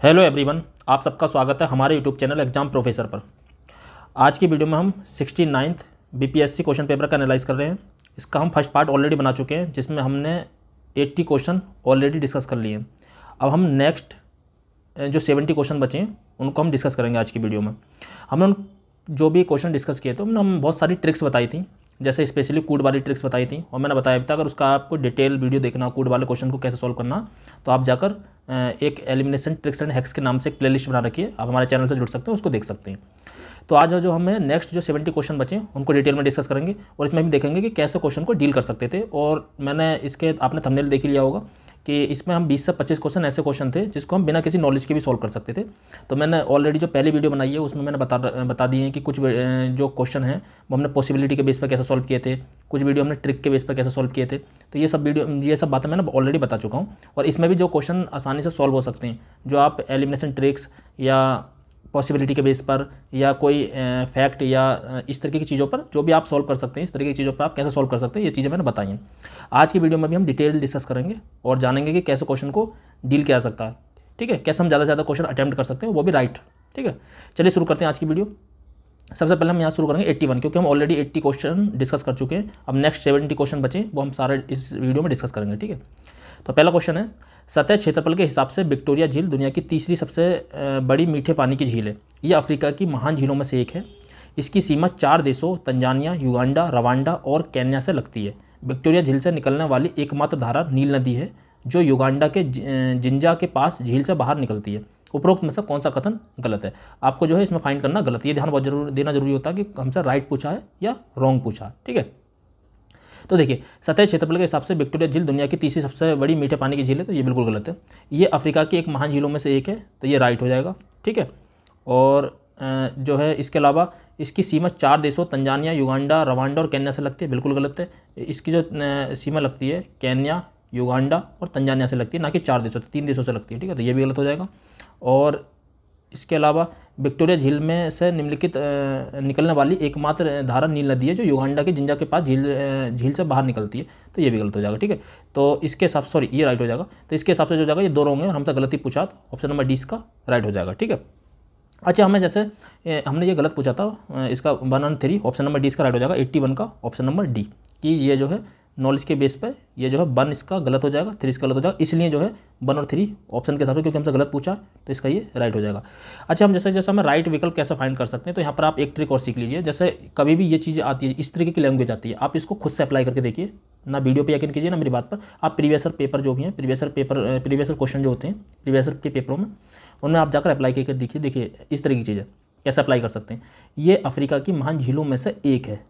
Hello everyone, आप सबका स्वागत है हमारे यूट्यूब चैनल एग्जाम प्रोफेसर पर। आज की वीडियो में हम 69th बीपीएससी क्वेश्चन पेपर का एनालाइज कर रहे हैं। इसका हम फर्स्ट पार्ट ऑलरेडी बना चुके हैं, जिसमें हमने 80 क्वेश्चन ऑलरेडी डिस्कस कर लिए हैं। अब हम नेक्स्ट जो 70 क्वेश्चन बचे हैं उनको हम डिस्कस करेंगे आज की वीडियो में। हमने उन जो भी क्वेश्चन डिस्कस किए थे उनमें हम बहुत सारी ट्रिक्स बताई थी, जैसे स्पेशली कूड वाली ट्रिक्स बताई थी, और मैंने बताया भी था अगर उसका आपको डिटेल वीडियो देखना कूड वाले क्वेश्चन को कैसे सॉल्व करना, तो आप जाकर एक एलिमिनेशन ट्रिक्स एंड हैक्स के नाम से एक प्लेलिस्ट बना रखी है, आप हमारे चैनल से जुड़ सकते हैं, उसको देख सकते हैं। तो आज जो हमें नेक्स्ट जो 70 क्वेश्चन बचे हैं उनको डिटेल में डिस्कस करेंगे, और इसमें भी देखेंगे कि कैसे क्वेश्चन को डील कर सकते थे। और मैंने इसके आपने थंबनेल देख लिया होगा कि इसमें हम 20 से 25 क्वेश्चन ऐसे क्वेश्चन थे जिसको हम बिना किसी नॉलेज के भी सॉल्व कर सकते थे। तो मैंने ऑलरेडी जो पहली वीडियो बनाई है उसमें मैंने बता दिए हैं कि कुछ जो क्वेश्चन हैं वो हमने पॉसिबिलिटी के बेस पर कैसे सॉल्व किए थे, कुछ वीडियो हमने ट्रिक के बेस पर कैसे सॉल्व किए थे। तो ये सब बातें मैंने ऑलरेडी बता चुका हूँ, और इसमें भी जो क्वेश्चन आसानी से सॉल्व हो सकते हैं, जो आप एलिमिनेशन ट्रिक्स या पॉसिबिलिटी के बेस पर या कोई फैक्ट या इस तरीके की चीज़ों पर जो भी आप सॉल्व कर सकते हैं, इस तरीके की चीज़ों पर आप कैसे सॉल्व कर सकते हैं, ये चीज़ें मैंने बताई हैं। आज की वीडियो में भी हम डिटेल डिस्कस करेंगे और जानेंगे कि कैसे क्वेश्चन को डील किया जा सकता है। ठीक है, कैसे हम ज़्यादा से ज़्यादा क्वेश्चन अटैम्प्ट कर सकते हैं, वो भी राइट। ठीक है, चलिए शुरू करते हैं आज की वीडियो। सबसे पहले हम यहाँ शुरू करेंगे 81, क्योंकि हम ऑलरेडी 80 क्वेश्चन डिस्कस कर चुके हैं। अब नेक्स्ट 70 क्वेश्चन बचे वो हम सारे इस वीडियो में डिस्कस करेंगे। ठीक है, तो पहला क्वेश्चन है, सतह क्षेत्रफल के हिसाब से विक्टोरिया झील दुनिया की तीसरी सबसे बड़ी मीठे पानी की झील है। यह अफ्रीका की महान झीलों में से एक है। इसकी सीमा 4 देशों तंजानिया, युगांडा, रवांडा और केन्या से लगती है। विक्टोरिया झील से निकलने वाली एकमात्र धारा नील नदी है, जो युगांडा के जिंजा के पास झील से बाहर निकलती है। उपरोक्त में से कौन सा कथन गलत है? आपको जो है इसमें फाइंड करना गलत। ये ध्यान बहुत देना जरूरी होता है कि हमसे राइट पूछा है या रॉन्ग पूछा है। ठीक है, तो देखिए, सतह क्षेत्रफल के हिसाब से विक्टोरिया झील दुनिया की तीसरी सबसे बड़ी मीठे पानी की झील है, तो ये बिल्कुल गलत है। ये अफ्रीका की एक महान झीलों में से एक है, तो ये राइट हो जाएगा। ठीक है, और जो है इसके अलावा इसकी सीमा 4 देशों तंजानिया, युगांडा, रवांडा और केन्या से लगती है, बिल्कुल गलत है। इसकी जो सीमा लगती है केन्या, युगांडा और तंजानिया से लगती है, ना कि 4 देशों 3 देशों से लगती है। ठीक है, तो ये भी गलत हो जाएगा। और इसके अलावा विक्टोरिया झील में से निम्नलिखित निकलने वाली एकमात्र धारा नील नदी है, जो युगांडा के जिंजा के पास झील से बाहर निकलती है, तो ये भी गलत हो जाएगा। ठीक है, तो इसके हिसाब सॉरी ये राइट हो जाएगा। तो इसके हिसाब से जो जाएगा ये 2 होंगे, और हमसे गलती पूछा तो ऑप्शन नंबर डी इसका राइट हो जाएगा। ठीक है, अच्छा हमें जैसे हमने ये गलत पूछा था, इसका 1 और 3, ऑप्शन नंबर डी इसका राइट हो जाएगा। 81 का ऑप्शन नंबर डी, कि ये जो है नॉलेज के बेस पे ये जो है 1 इसका गलत हो जाएगा, 3 इसका गलत हो जाएगा, इसलिए जो है 1 और 3 ऑप्शन के हिसाब से, क्योंकि हमसे गलत पूछा तो इसका ये राइट हो जाएगा। अच्छा, हम जैसे हम राइट विकल्प कैसे फाइंड कर सकते हैं, तो यहाँ पर आप एक ट्रिक और सीख लीजिए। जैसे कभी भी ये चीज़ आती है, इस तरीके की लैंग्वेज आती है, आप इसको खुद से अप्लाई करके देखिए, ना वीडियो पे यकीन कीजिए ना मेरी बात पर। आप प्रीवियस पेपर जो भी हैं, प्रीवियस क्वेश्चन जो होते हैं प्रीवियस के पेपरों में, उनमें आप जाकर अप्लाई करके देखिए इस तरह की चीज़ें कैसे अप्लाई कर सकते हैं। ये अफ्रीका की महान झीलों में से एक है,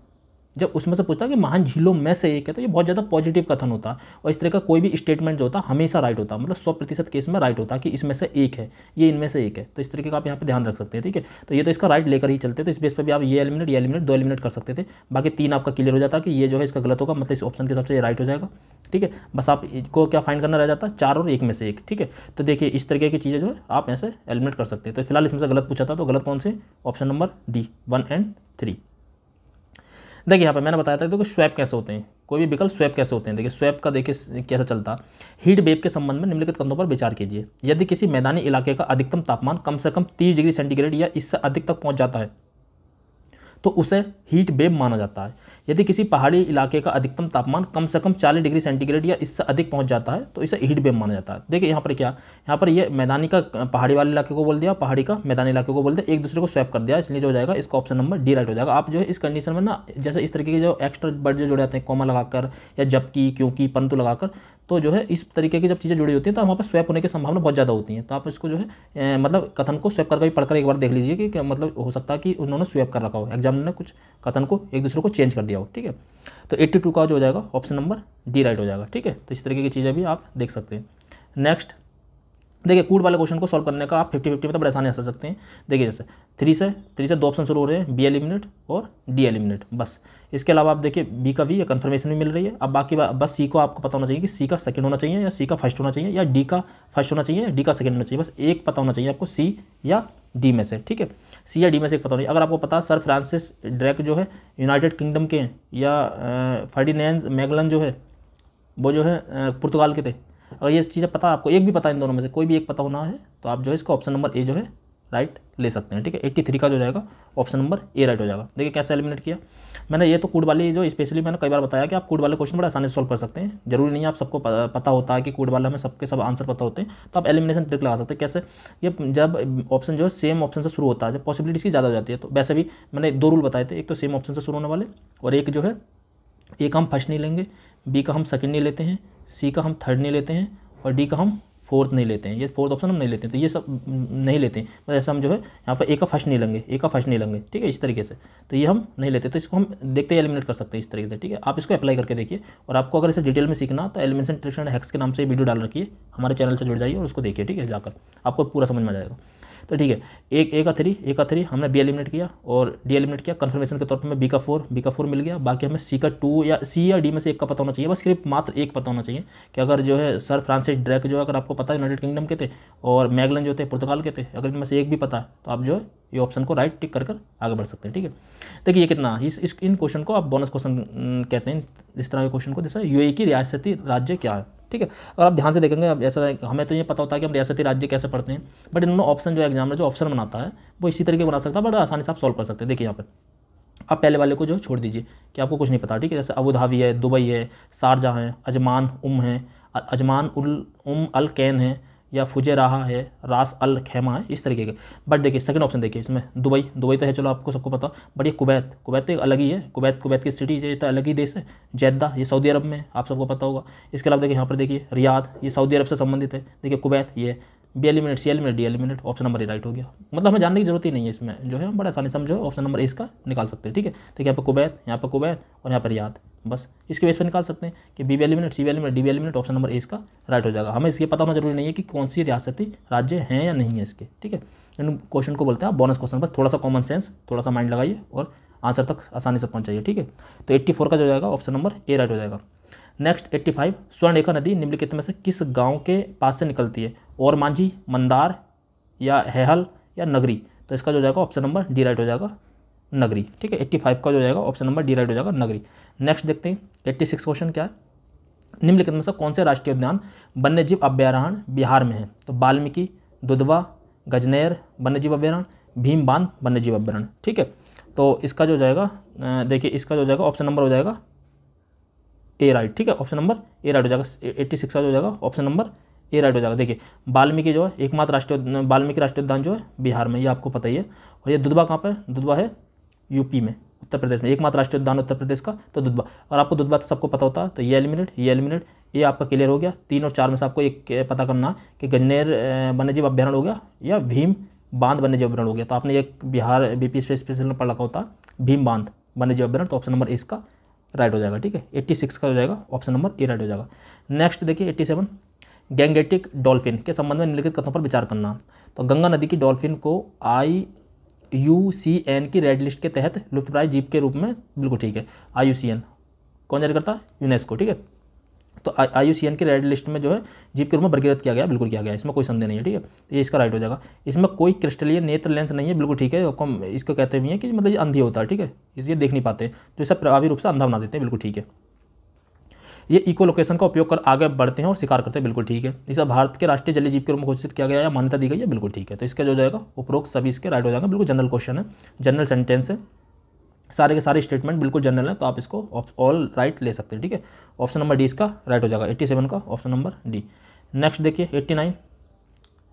जब उसमें से पूछता है कि महान झीलों में से एक है, तो ये बहुत ज़्यादा पॉजिटिव कथन होता है, और इस तरह का कोई भी स्टेटमेंट जो होता है हमेशा राइट होता है, मतलब 100% केस में राइट होता है कि इसमें से एक है, ये इनमें से एक है। तो इस तरीके का आप यहाँ पे ध्यान रख सकते हैं। ठीक है, तो ये तो इसका राइट लेकर ही चलते थे, इस बेस पर भी आप ये एलिमिनेट 2 एलिमिनेट कर सकते थे, बाकी 3 आपका क्लियर हो जाता कि ये जो है इसका गलत होगा, मतलब इस ऑप्शन के हिसाब से ये राइट हो जाएगा। ठीक है, बस आप इसको क्या फाइंड करना रह जाता है, 4 और 1 में से एक। ठीक है, तो देखिए इस तरीके की चीज़ें जो है आप ऐसे एलिमिनेट कर सकते हैं। तो फिलहाल इसमें से गलत पूछा था, तो गलत कौन से? ऑप्शन नंबर डी 1 और 3। देखिए यहाँ पे मैंने बताया था कि स्वैप कैसे होते हैं, कोई भी विकल्प स्वैप कैसे होते हैं। देखिए स्वैप का देखिए कैसे चलता। हीट वेव के संबंध में निम्नलिखित कथनों पर विचार कीजिए। यदि किसी मैदानी इलाके का अधिकतम तापमान कम से कम 30 डिग्री सेंटीग्रेड या इससे अधिक तक पहुंच जाता है तो उसे हीट वेव माना जाता है। यदि किसी पहाड़ी इलाके का अधिकतम तापमान कम से कम 40 डिग्री सेंटीग्रेड या इससे अधिक पहुंच जाता है तो इसे हीट वेव माना जाता है। देखिए यहाँ पर क्या, यहाँ पर ये मैदानी का पहाड़ी वाले इलाके को बोल दिया, पहाड़ी का मैदानी इलाके को बोल दिया, एक दूसरे को स्वैप कर दिया, इसलिए जो हो जाएगा इसका ऑप्शन नंबर डी राइट हो जाएगा। आप जो है इस कंडीशन में ना, जैसे इस तरीके के जो एक्स्ट्रा वर्ड जो जुड़े जाते हैं कॉमा लगाकर या जबकि, क्योंकि, परंतु लगाकर, तो जो है इस तरीके की जब चीज़ें जुड़ी होती हैं तो वहाँ पर स्वैप होने की संभावना बहुत ज़्यादा होती है। तो आप इसको जो है मतलब कथन को स्वैप करके भी पढ़कर एक बार देख लीजिए कि मतलब हो सकता है कि उन्होंने स्वैप कर रखा हो, एग्जाम ने कुछ कथन को एक दूसरे को चेंज कर दिया हो। ठीक है, तो 82 का जो हो जाएगा ऑप्शन नंबर डी राइट हो जाएगा। ठीक है, तो इस तरीके की चीज़ें भी आप देख सकते हैं। नेक्स्ट देखिए, कूड वाले क्वेश्चन को सॉल्व करने का आप 50-50 में तो बड़े आसानी से सकते हैं। देखिए जैसे 3 से 2 ऑप्शन शुरू हो रहे हैं, बी एलिमिनेट और डी एलिमिनेट, बस। इसके अलावा आप देखिए बी का भी या कन्फर्मेशन भी मिल रही है। अब बाकी बस सी को आपको पता होना चाहिए कि सी का सेकंड होना चाहिए या सी का फर्स्ट होना चाहिए या डी का फर्स्ट होना चाहिए या डी का सेकंड होना चाहिए, बस एक पता होना चाहिए आपको, सी या डी में से। ठीक है, सी या डी में से एक पता होना चाहिए। अगर आपको पता है सर फ्रांसिस ड्रेक जो है यूनाइटेड किंगडम के हैं, या फर्डिनेंड मैगलन जो है वो जो है पुर्तगाल के थे, अगर ये चीज़ें पता आपको, एक भी पता इन दोनों में से कोई भी एक पता होना है तो आप जो है इसका ऑप्शन नंबर ए जो है राइट ले सकते हैं, ठीक है। 83 का जो जाएगा ऑप्शन नंबर ए राइट हो जाएगा। देखिए कैसे एलिमिनेट किया मैंने। ये तो कोड वाली जो स्पेशली मैंने कई बार बताया कि आप कोड वाले क्वेश्चन बड़ा आसानी से सॉल्व कर सकते हैं। जरूरी नहीं है आप सबको पता होता है कि कोड वाला में सबके सब आंसर पता होते हैं, तो आप एलिमिनेशन ट्रिक लगा सकते हैं। कैसे, ये जब ऑप्शन जो है सेम ऑप्शन से शुरू होता है, जब पॉसिबिलिटीज की ज़्यादा हो जाती है, तो वैसे भी मैंने 2 रूल बताए थे, एक तो सेम ऑप्शन से शुरू होने वाले, और एक जो है ए का हम फर्स्ट नहीं लेंगे, बी का हम सेकंड नहीं लेते हैं, सी का हम थर्ड नहीं लेते हैं, और डी का हम फोर्थ नहीं लेते हैं। ये फोर्थ ऑप्शन हम नहीं लेते हैं, तो ये सब नहीं लेते हैं। मतलब ऐसा हम जो है यहाँ पर ए का फर्स्ट नहीं लेंगे, ए का फर्स्ट नहीं लेंगे, ठीक है, इस तरीके से, तो ये हम नहीं लेते। तो इसको हम देखते ही एलिमिनेट कर सकते हैं इस तरीके से, ठीक है। आप इसको अप्लाई करके देखिए, और आपको अगर इसे डिटेल में सीखना तो एलिमिनेशन ट्रिक्स एंड हैक्स के नाम से वीडियो डाल रखिए, हमारे चैनल से जुड़ जाइए और उसको देखिए, ठीक है, जाकर आपको पूरा समझ में आ जाएगा। तो ठीक है, ए का 3 हमने बी एलिमिनेट किया और डी एलिमिनेट किया। कन्फर्मेशन के तौर पर हमें बी का 4 मिल गया। बाकी हमें सी का 2 या सी या डी में से एक का पता होना चाहिए, बस सिर्फ मात्र एक पता होना चाहिए कि अगर जो है सर फ्रांसिस ड्रेक जो है, अगर आपको पता है यूनाइटेड किंगडम के थे, और मैगलन जो थे पुर्तगाल के थे, अगर इनमें से एक भी पता है तो आप जो है ये ऑप्शन को राइट टिक कर आगे बढ़ सकते हैं, ठीक है। देखिए ये कितना इन क्वेश्चन को आप बोनस क्वेश्चन कहते हैं, इस तरह के क्वेश्चन को, जैसे यूएई की रियासती राज्य क्या है, ठीक है। अगर आप ध्यान से देखेंगे, अब ऐसा हमें तो ये पता होता है कि हम रियासती राज्य कैसे पढ़ते हैं, बट इन्होंने ऑप्शन जो एग्जाम में जो ऑप्शन बनाता है वो इसी तरीके बना सकता है, बड़ा आसानी से आप सॉल्व कर सकते हैं। देखिए यहाँ पर आप पहले वाले को जो छोड़ दीजिए कि आपको कुछ नहीं पता, ठीक है। जैसे अबू धाबी है, दुबई है, शारजाह है, अजमान उल अल कैन है, या फुजेराहा है, रास अल खैमा है, इस तरीके के। बट देखिए सेकंड ऑप्शन देखिए, इसमें दुबई तो है, चलो आपको सबको पता, बट ये कुवैत एक अलग ही है, कुवैत की सिटी ये तो अलग ही देश है। जेद्दा ये सऊदी अरब में, आप सबको पता होगा। इसके अलावा देखिए यहाँ पर देखिए रियाद, ये सऊदी अरब से संबंधित है। देखिए कुवैत, ये B eliminate, C eliminate, D eliminate, option number A right हो गया। मतलब हमें जानने की जरूरत ही नहीं है, इसमें जो है हम बड़ा आसानी से हम जो ऑप्शन नंबर ए इसका निकाल सकते हैं, ठीक है। देखिए यहाँ पर कुवैत और यहाँ पर रियाद, बस इसके बेस पर निकाल सकते हैं कि B eliminate, C eliminate, D eliminate, option number A इसका राइट हो जाएगा। हमें इसके पता होना जरूरी नहीं है कि कौन सी रियासती राज्य हैं या नहीं है इसके, ठीक है। इन क्वेश्चन को बोलते हैं आप बोनस क्वेश्चन, बस थोड़ा सा कॉमन सेंस, थोड़ा सा माइंड लगाइए और आंसर तक आसानी से पहुंच जाइए, ठीक है। तो 84 का जो जाएगा ऑप्शन नंबर ए राइट हो जाएगा। नेक्स्ट 85, स्वर्णरेखा नदी निम्नलिखित में से किस गांव के पास से निकलती है? और मांझी, मंदार, या हेहल, या नगरी? तो इसका जो जाएगा ऑप्शन नंबर डी राइट हो जाएगा, नगरी, ठीक है। 85 का जो जाएगा ऑप्शन नंबर डी राइट हो जाएगा, नगरी। नेक्स्ट देखते हैं 86 क्वेश्चन क्या है। निम्नलिखित में से कौन से राष्ट्रीय उद्यान वन्यजीव अभ्यारण्य बिहार में है? तो वाल्मीकि, दुधवा, गजनेर वन्यजीव अभ्यारण्य, भीम बांध वन्यजीव अभ्यारण्य, ठीक है। तो इसका जो जाएगा देखिए, इसका जो जाएगा ऑप्शन नंबर हो जाएगा ए राइट, ठीक है, ऑप्शन नंबर ए राइट हो जाएगा। 86 का जो जाएगा ऑप्शन नंबर ए राइट हो जाएगा। देखिए वाल्मीकि जो है एकमात्र वाल्मीकि राष्ट्रीय उद्यान जो है बिहार में, ये आपको पता ही है। और ये दुधवा कहाँ पर? दुधवा है यूपी में, उत्तर प्रदेश में, एकमात्र राष्ट्रीय उद्यान उत्तर प्रदेश का, तो दुधवा। और आपको दुधवा तो सबको पता होता है, तो ये एलिमिनेट, ये आपका क्लियर हो गया। 3 और 4 में से आपको एक पता करना कि गजनेर वन्यजीव अभ्यारण्य हो गया या भीम बांध वन्यजीव अभ्यारण्य हो गया। तो आपने एक बिहार बीपी स्पेशल में पढ़ रखा होता है भीम बांध वन्यजीव अभ्यारण्य, तो ऑप्शन नंबर ए इसका राइट हो जाएगा, ठीक है। 86 का हो जाएगा ऑप्शन नंबर ए राइट हो जाएगा। नेक्स्ट देखिए 87, गैंगेटिक डॉल्फिन के संबंध में निम्नलिखित कथनों पर विचार करना। तो गंगा नदी की डॉल्फिन को IUCN की रेड लिस्ट के तहत लुप्तप्राय जीव के रूप में, बिल्कुल ठीक है। IUCN कौन जारी करता है? यूनेस्को, ठीक है। तो IUCN की रेड लिस्ट में जो है जीव के रूप में वर्गीकृत किया गया, बिल्कुल किया गया, इसमें कोई संदेह नहीं है, ठीक है। ये इसका राइट हो जाएगा। इसमें कोई क्रिस्टलीय नेत्र लेंस नहीं है, बिल्कुल ठीक है। इसको कहते भी हैं कि मतलब ये अंधी होता है, ठीक है, इसलिए देख नहीं पाते, तो इसे प्रभावी रूप से अंधा बना देते हैं, बिल्कुल ठीक है। ये इको लोकेशन का उपयोग कर आगे बढ़ते हैं और शिकार करते हैं, बिल्कुल ठीक है। इसे भारत के राष्ट्रीय जलीय जीव के रूप में घोषित किया गया या मान्यता दी गई है, बिल्कुल ठीक है। तो इसका जो जाएगा उपरोक्त सभी इसके राइट हो जाएगा, बिल्कुल जनरल क्वेश्चन है, जनरल सेंटेंस है, सारे के सारे स्टेटमेंट बिल्कुल जनरल है, तो आप इसको ऑल राइट ले सकते हैं, ठीक है। ऑप्शन नंबर डी इसका राइट हो जाएगा। 87 का ऑप्शन नंबर डी। नेक्स्ट देखिए 89,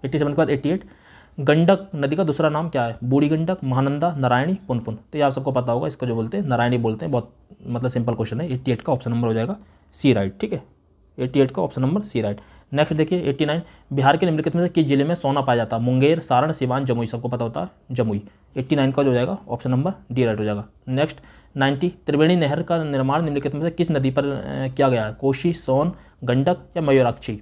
87 के बाद 88, गंडक नदी का दूसरा नाम क्या है? बूढ़ी गंडक, महानंदा, नारायणी, पुनपुन। तो ये आप सबको पता होगा, इसको जो बोलते हैं नारायणी बोलते हैं, बहुत मतलब सिंपल क्वेश्चन है। 88 का ऑप्शन नंबर हो जाएगा सी राइट, ठीक है। 88 का option number C right. Next देखिए 89, बिहार के निम्नलिखित में से किस जिले में सोना पाया जाता है? मुंगेर, सारण, सिवान, जमुई, सबको पता होता है जमुई। 89 का जो जाएगा ऑप्शन नंबर डी राइट हो जाएगा। नेक्स्ट 90, त्रिवेणी नहर का निर्माण निम्नलिखित में से किस नदी पर किया गया है? कोशी, सोन, गंडक, या मयूराक्षी,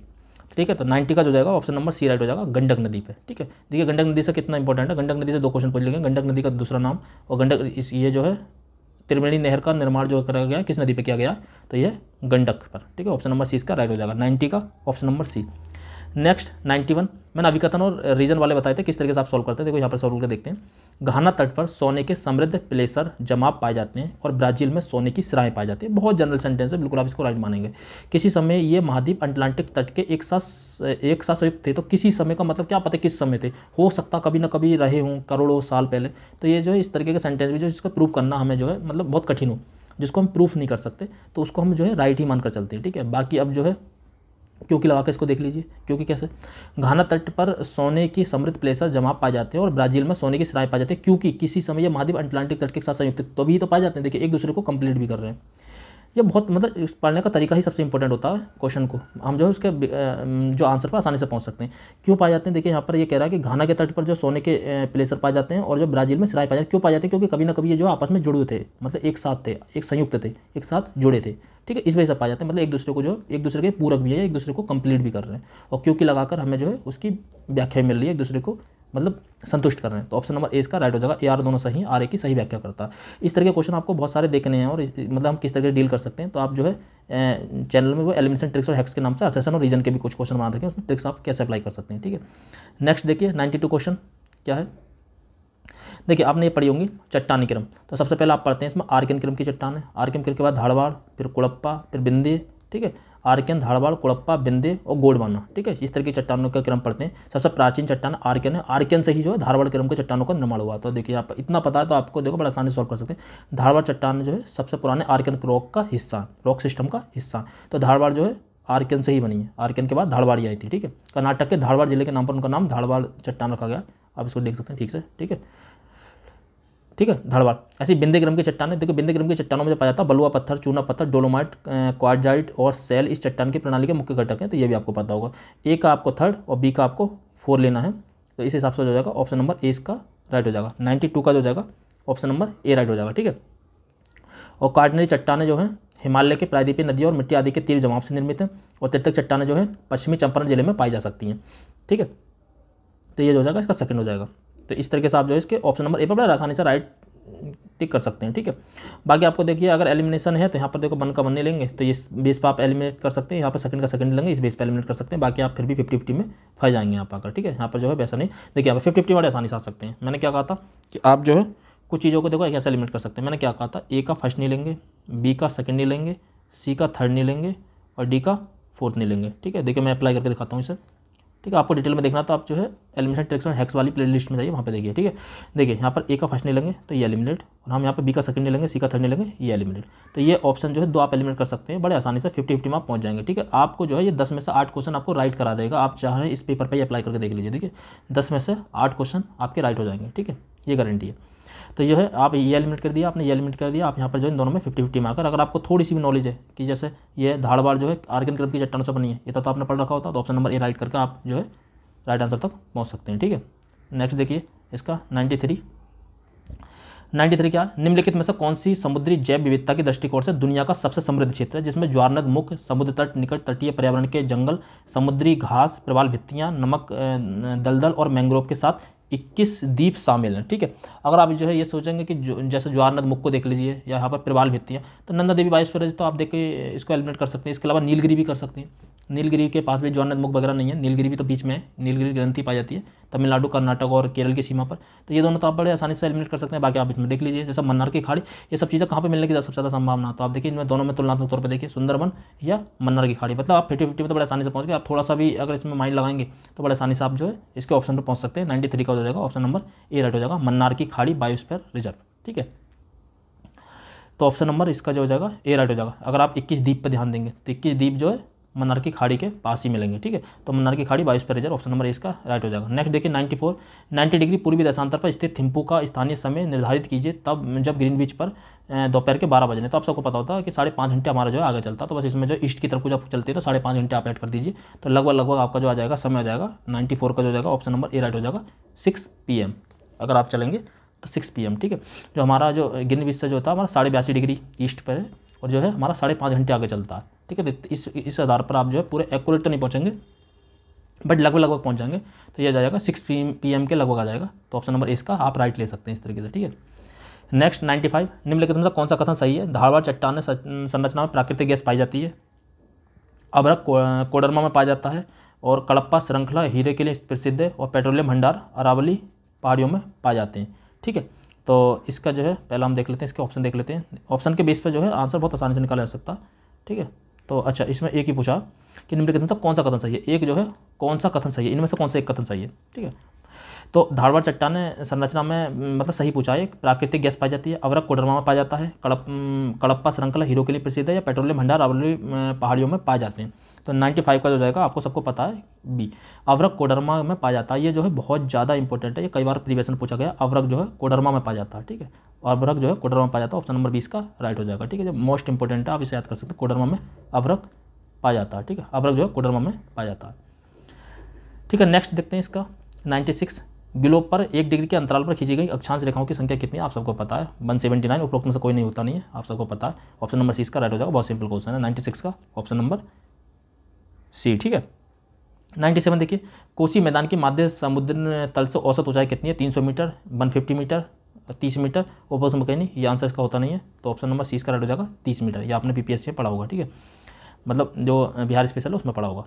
ठीक है। तो 90 का जो जाएगा ऑप्शन नंबर सी राइट हो जाएगा, गंडक नदी पे, ठीक है। देखिए गंडक नदी से कितना इंपॉर्टेंट है, गंडक नदी से 2 क्वेश्चन पूछ लेंगे। गंडक नदी का दूसरा नाम, और गंडक ये जो है त्रिवेणी नहर का निर्माण जो करा गया किस नदी पे किया गया? तो ये गंडक पर, ठीक है। ऑप्शन नंबर सी इसका राइट हो जाएगा, 90 का ऑप्शन नंबर सी। नेक्स्ट 91, मैंने अभिकथन और रीजन वाले बताए थे किस तरीके से आप सॉल्व करते हैं। देखो यहाँ पर सॉल्व करके देखते हैं। घाना तट पर सोने के समृद्ध प्लेसर जमाव पाए जाते हैं और ब्राज़ील में सोने की सिराएं पाई जाती है। बहुत जनरल सेंटेंस है, बिल्कुल आप इसको राइट मानेंगे। किसी समय ये महाद्वीप अटलांटिक तट के एक साथ संयुक्त थे। तो किसी समय का मतलब क्या पता किस समय थे, हो सकता कभी ना कभी रहे हों करोड़ों साल पहले। तो ये जो है इस तरीके के सेंटेंस भी जो इसका प्रूफ करना हमें जो है मतलब बहुत कठिन हो, जिसको हम प्रूफ नहीं कर सकते, तो उसको हम जो है राइट ही मानकर चलते हैं। ठीक है, बाकी अब जो है क्योंकि लगा के इसको देख लीजिए। क्योंकि कैसे, घाना तट पर सोने की समृद्ध प्लेसर जमाव पाए जाते हैं और ब्राज़ील में सोने की सिराएं पाए जाते हैं। क्योंकि किसी समय ये महाद्वीप अटलांटिक तट के साथ संयुक्त तो भी तो पाए जाते हैं। देखिए एक दूसरे को कंप्लीट भी कर रहे हैं। ये बहुत मतलब इस पढ़ने का तरीका ही सबसे इंपॉर्टेंट होता है। क्वेश्चन को हम जो है उसके जो आंसर पर आसानी से पहुंच सकते हैं। क्यों पाए जाते हैं, देखिए यहाँ पर ये कह रहा है कि घाना के तट पर जो सोने के प्लेसर पाए जाते हैं और जो ब्राज़ील में सिराएं पाए जाते हैं। क्यों पाए जाते हैं, क्योंकि कभी ना कभी ये जो आपस में जुड़े थे, मतलब एक साथ थे, एक संयुक्त थे, एक साथ जुड़े थे। ठीक है, इस वजह से पाए जाते हैं, मतलब एक दूसरे को जो एक दूसरे के पूरक भी है, एक दूसरे को कंप्लीट भी कर रहे हैं। और क्योंकि लगाकर हमें जो है उसकी व्याख्या मिल रही है, एक दूसरे को मतलब संतुष्ट कर रहे हैं। तो ऑप्शन नंबर ए इसका राइट हो जाएगा। ए आर दोनों सही, आर ए की सही व्याख्या करता है। इस तरह के क्वेश्चन आपको बहुत सारे देखने हैं और मतलब हम किस तरह से डील कर सकते हैं। तो आप जो है चैनल में वो एलिमिनेशन ट्रिक्स और हैक्स के नाम से असेशन और रीजन के भी कुछ क्वेश्चन बना रखे हैं, उसमें ट्रिक्स आप कैसे अप्लाई कर सकते हैं। ठीक है, नेक्स्ट देखिए 92 क्वेश्चन क्या है। देखिए आपने ये पढ़ी होंगी चट्टानी क्रम। तो सबसे पहले आप पढ़ते हैं इसमें आर्कियन क्रम की चट्टान है। आर्कियन क्रम के बाद धारवाड़, फिर कुड़प्पा, फिर बिंदे। ठीक है, आर्कियन, धारवाड़, कुड़प्पा, बिंदे और गोंडवाना। ठीक है, इस तरह की चट्टानों का क्रम पढ़ते हैं। सबसे प्राचीन चट्टान आर्कियन है। आर्कियन से ही जो है धारवाड़ क्रम के चट्टानों का निर्माण हुआ। तो देखिए आप इतना पता है तो आपको देखो बड़ा आसानी से सॉल्व कर सकते हैं। धारवाड़ चट्टान जो है सबसे पुराने आर्कियन रॉक का हिस्सा, रॉक सिस्टम का हिस्सा। तो धारवाड़ जो है आर्कियन से ही बनी है। आर्कियन के बाद धारवाड़ी आई थी। ठीक है, कर्नाटक के धारवाड़ जिले के नाम पर उनका नाम धारवाड़ चट्टान रखा गया। आप इसको देख सकते हैं ठीक से। ठीक है, ठीक है, धारवाड़। ऐसी बिंदे क्रम की चट्टान है। देखो बिंदे क्रम की चट्टानों में जो पाया जाता है बलुआ पत्थर, चूना पत्थर, डोलोमाइट, क्वार्टजाइट और सेल इस चट्टान की प्रणाली के मुख्य घटक हैं। तो ये भी आपको पता होगा। ए का आपको 3rd और बी का आपको 4 लेना है। तो इस हिसाब से हो जाएगा ऑप्शन नंबर ए इसका राइट हो जाएगा। 92 का जो जाएगा ऑप्शन नंबर ए राइट हो जाएगा। ठीक है, और कार्डिनरी चट्टानें जो हैं हिमालय के प्रायद्वीपीय नदियों और मिट्टी आदि के तीव्र जमाव से निर्मित हैं। और तिर्तक चट्टानें जो हैं पश्चिमी चंपारण जिले में पाई जा सकती हैं। ठीक है, तो ये जो हो जाएगा इसका सेकंड हो जाएगा। तो इस तरीके से आप जो है इसके ऑप्शन नंबर ए पर बड़ा आसानी से राइट टिक कर सकते हैं। ठीक है, बाकी आपको देखिए अगर एलिमिनेशन है तो यहाँ पर देखो 1 का 1 नहीं लेंगे तो इस बेस पर आप एलिमिनेट कर सकते हैं। यहाँ पर सेकंड का सेकंड लेंगे, इस बेस पर एलिमिनेट कर सकते हैं। बाकी आप फिर भी 50-50 में फंस जाएंगे यहाँ पर आकर। ठीक है, यहाँ पर जो है वैसा नहीं। देखिए यहाँ पर 50-50 वाले आसानी से आ सकते हैं। मैंने क्या कहा था कि आप जो है कुछ चीज़ों को देखो कैसे एलिमिनेट कर सकते हैं। मैंने क्या कहा था, ए का फर्स्ट नहीं लेंगे, बी का सेकंड नहीं लेंगे, सी का 3rd नहीं लेंगे और डी का 4th नहीं लेंगे। ठीक है, देखिए मैं अप्लाई करके दिखाता हूँ इसे। ठीक है, आपको डिटेल में देखना तो आप जो है एलिमिनेशन ट्रिक्स और हैक्स वाली प्लेलिस्ट में जाइए, वहाँ पे देखिए। ठीक है, देखिए यहाँ पर ए का फर्स्ट नहीं लेंगे तो ये एलिमिनेट, और हम यहाँ पर बी का सेकंड नहीं लेंगे, सी का 3rd नहीं लेंगे, ये एलिमिनेट। तो ये ऑप्शन जो है 2 आप एलिमिनेट कर सकते हैं बड़े आसानी से। 50-50 में आप पहुँच जाएंगे। ठीक है, आपको जो है ये 10 में से 8 क्वेश्चन आपको राइट करा देगा। आप चाहें इस पेपर पर ही अप्लाई करके देख लीजिए। देखिए 10 में से 8 क्वेश्चन आपके राइट हो जाएंगे। ठीक है, ये गारंटी है। तो जो है आप ये एलिमिनेट कर दिया, आपने ये एलिमिनेट कर दिया। आप यहाँ पर जो इन दोनों में 50-50 में आकर अगर आपको थोड़ी सी भी नॉलेज है कि जैसे ये धारवाड़ जो है आर्कियन क्रम की चट्टानों से बनी है, ये तो आपने पढ़ रखा होता, तो ऑप्शन नंबर ए राइट करके आप जो है राइट आंसर तक पहुँच सकते हैं। ठीक है, नेक्स्ट देखिए इसका 93 क्या, निम्नलिखित में से कौन सी समुद्री जैव विविधता की दृष्टिकोण से दुनिया का सबसे समृद्ध क्षेत्र है, जिसमें ज्वारनद मुख, समुद्र तट, निकट तटीय पर्यावरण के जंगल, समुद्री घास, प्रवाल भित्तियाँ, नमक दलदल और मैंग्रोव के साथ 21 द्वीप शामिल हैं। ठीक है, अगर आप जो है ये सोचेंगे कि जैसे ज्वारनद मुख को देख लीजिए या यहाँ पर प्रवाल भित्तियाँ, तो नंदा देवी बायोस्फीयर तो आप देख के इसको एलिमिनेट कर सकते हैं। इसके अलावा नीलगिरी भी कर सकते हैं। नीलगिरी के पास भी ज्वारनद मुख वगैरह नहीं है, नीलगिरी भी तो बीच में है, नीलगिरी ग्रंथि पाई जाती है तमिलनाडु, कर्नाटक और केरल की सीमा पर। तो ये दोनों तो आप बड़े आसानी से एलिमिनेट कर सकते हैं। बाकी आप इसमें देख लीजिए जैसे मन्नार की खाड़ी, ये सब चीज़ें कहाँ पे मिलने की सबसे ज़्यादा संभावना। तो आप देखिए इनमें दोनों में तुलनात्मक तौर पर देखिए सुंदरबन या मन्नार की खाड़ी, मतलब आप 50-50 में तो बड़े आसानी से पहुँच गए। आप थोड़ा सा भी अगर इसमें माइंड लगाएंगे तो बड़े आसानी से आप जो है इसके ऑप्शन पर पहुँच सकते हैं। 93 का हो जाएगा ऑप्शन नंबर ए राइट हो जाएगा, मन्नार की खाड़ी बायोस्फीयर रिजर्व। ठीक है, तो ऑप्शन नंबर इसका जो हो जाएगा ए राइट हो जाएगा। अगर आप 21 द्वीप पर ध्यान देंगे तो 21 द्वीप जो है मन्नार की खाड़ी के पास ही मिलेंगे। ठीक है, तो मन्नार की खाड़ी biosphere reserve option number A इसका राइट हो जाएगा। नेक्स्ट देखिए 94, 90 डिग्री पूर्वी देशांतर पर स्थित थिम्पू का स्थानीय समय निर्धारित कीजिए तब जब ग्रीनविच पर दोपहर के 12 बजे। तो आप सबको पता होता है कि 5.5 घंटे हमारा जो है आगे चलता है। तो बस इसमें जो ईस्ट की तरफ को जब चलती है तो 5.5 घंटे आप ऐड कर दीजिए, तो लगभग आपका जो आ जाएगा समय आ जाएगा 94 का जो जाएगा ऑप्शन नंबर ए राइट हो जाएगा 6 PM। अगर आप चलेंगे तो 6 PM। ठीक है, जो हमारा जो ग्रीनविच से जो होता है हमारा 82.5 डिग्री ईस्ट पर है और जो है हमारा 5.5 घंटे आगे चलता है। ठीक है, तो इस आधार पर आप जो है पूरे एक्यूरेट तो नहीं पहुँचेंगे बट लगभग पहुँच जाएंगे। तो ये जाएगा 6 PM के लगभग आ जाएगा। तो ऑप्शन नंबर इसका आप राइट ले सकते हैं इस तरीके से। ठीक है, नेक्स्ट 95, निम्नलिखित में से कौन सा कथन सही है। धारवाड़ चट्टान संरचना में प्राकृतिक गैस पाई जाती है। अभ्रक कोडरमा में पाया जाता है। और कडप्पा श्रृंखला हीरे के लिए प्रसिद्ध है, और पेट्रोलियम भंडार अरावली पहाड़ियों में पाए जाते हैं। ठीक है, तो इसका जो है पहला हम देख लेते हैं, इसके ऑप्शन देख लेते हैं। ऑप्शन के बेस पर जो है आंसर बहुत आसानी से निकाला जा सकता है। ठीक है, तो अच्छा, इसमें एक ही पूछा कि निम्नलिखित में से कौन सा कथन सही है। एक जो है कौन सा कथन सही है, इनमें से कौन सा एक कथन सही है। ठीक है, तो धारवाड़ चट्टान संरचना में मतलब सही पूछा है, प्राकृतिक गैस पाई जाती है, अवरक कोडरमा में पाया जाता है, कडप्पा श्रृंखला हीरो के लिए प्रसिद्ध है, या पेट्रोलियम भंडार अरावली पहाड़ियों में पाए जाते हैं। तो 95 का जो जाएगा आपको सबको पता है बी, अवरक कोडरमा में पाया जाता है। ये जो है बहुत ज़्यादा इंपॉर्टेंट है, ये कई बार प्रीवियस में पूछा गया। अवरक जो है कोडरमा में पाया जाता है। ठीक है, अवरक जो है कोडरमा में पाया जाता है, ऑप्शन नंबर 20 का राइट हो जाएगा। ठीक है, जो मोस्ट इंपॉर्टेंट है आप इसे याद कर सकते हैं, कोडरमा में अवरक पाया जाता है। ठीक है, अवरक जो है कोडरमा में पाया जाता है। ठीक है, नेक्स्ट देखते हैं इसका 96, ग्लोब पर 1 डिग्री के अंतराल पर खींची गई अक्षांश रेखाओं की संख्या कितनी है, आप सबको पता है 179, उपरोक्त में से कोई नहीं होता नहीं है, आप सबको पता है। ऑप्शन नंबर सी इसका राइट हो जाएगा, बहुत सिंपल क्वेश्चन है 96 का, ऑप्शन नंबर सी। ठीक है, 97 देखिए, कोसी मैदान की माध्य समुद्र तल से औसत ऊंचाई कितनी है, 300 मीटर, 150 मीटर, 30 मीटर, उपरोक्त में कहीं नहीं, ये आंसर इसका होता नहीं है। तो ऑप्शन नंबर सी इसका राइट हो जाएगा 30 मीटर, ये आपने पीपीएससी में पढ़ा होगा। ठीक है, मतलब जो बिहार स्पेशल है उसमें पढ़ा होगा।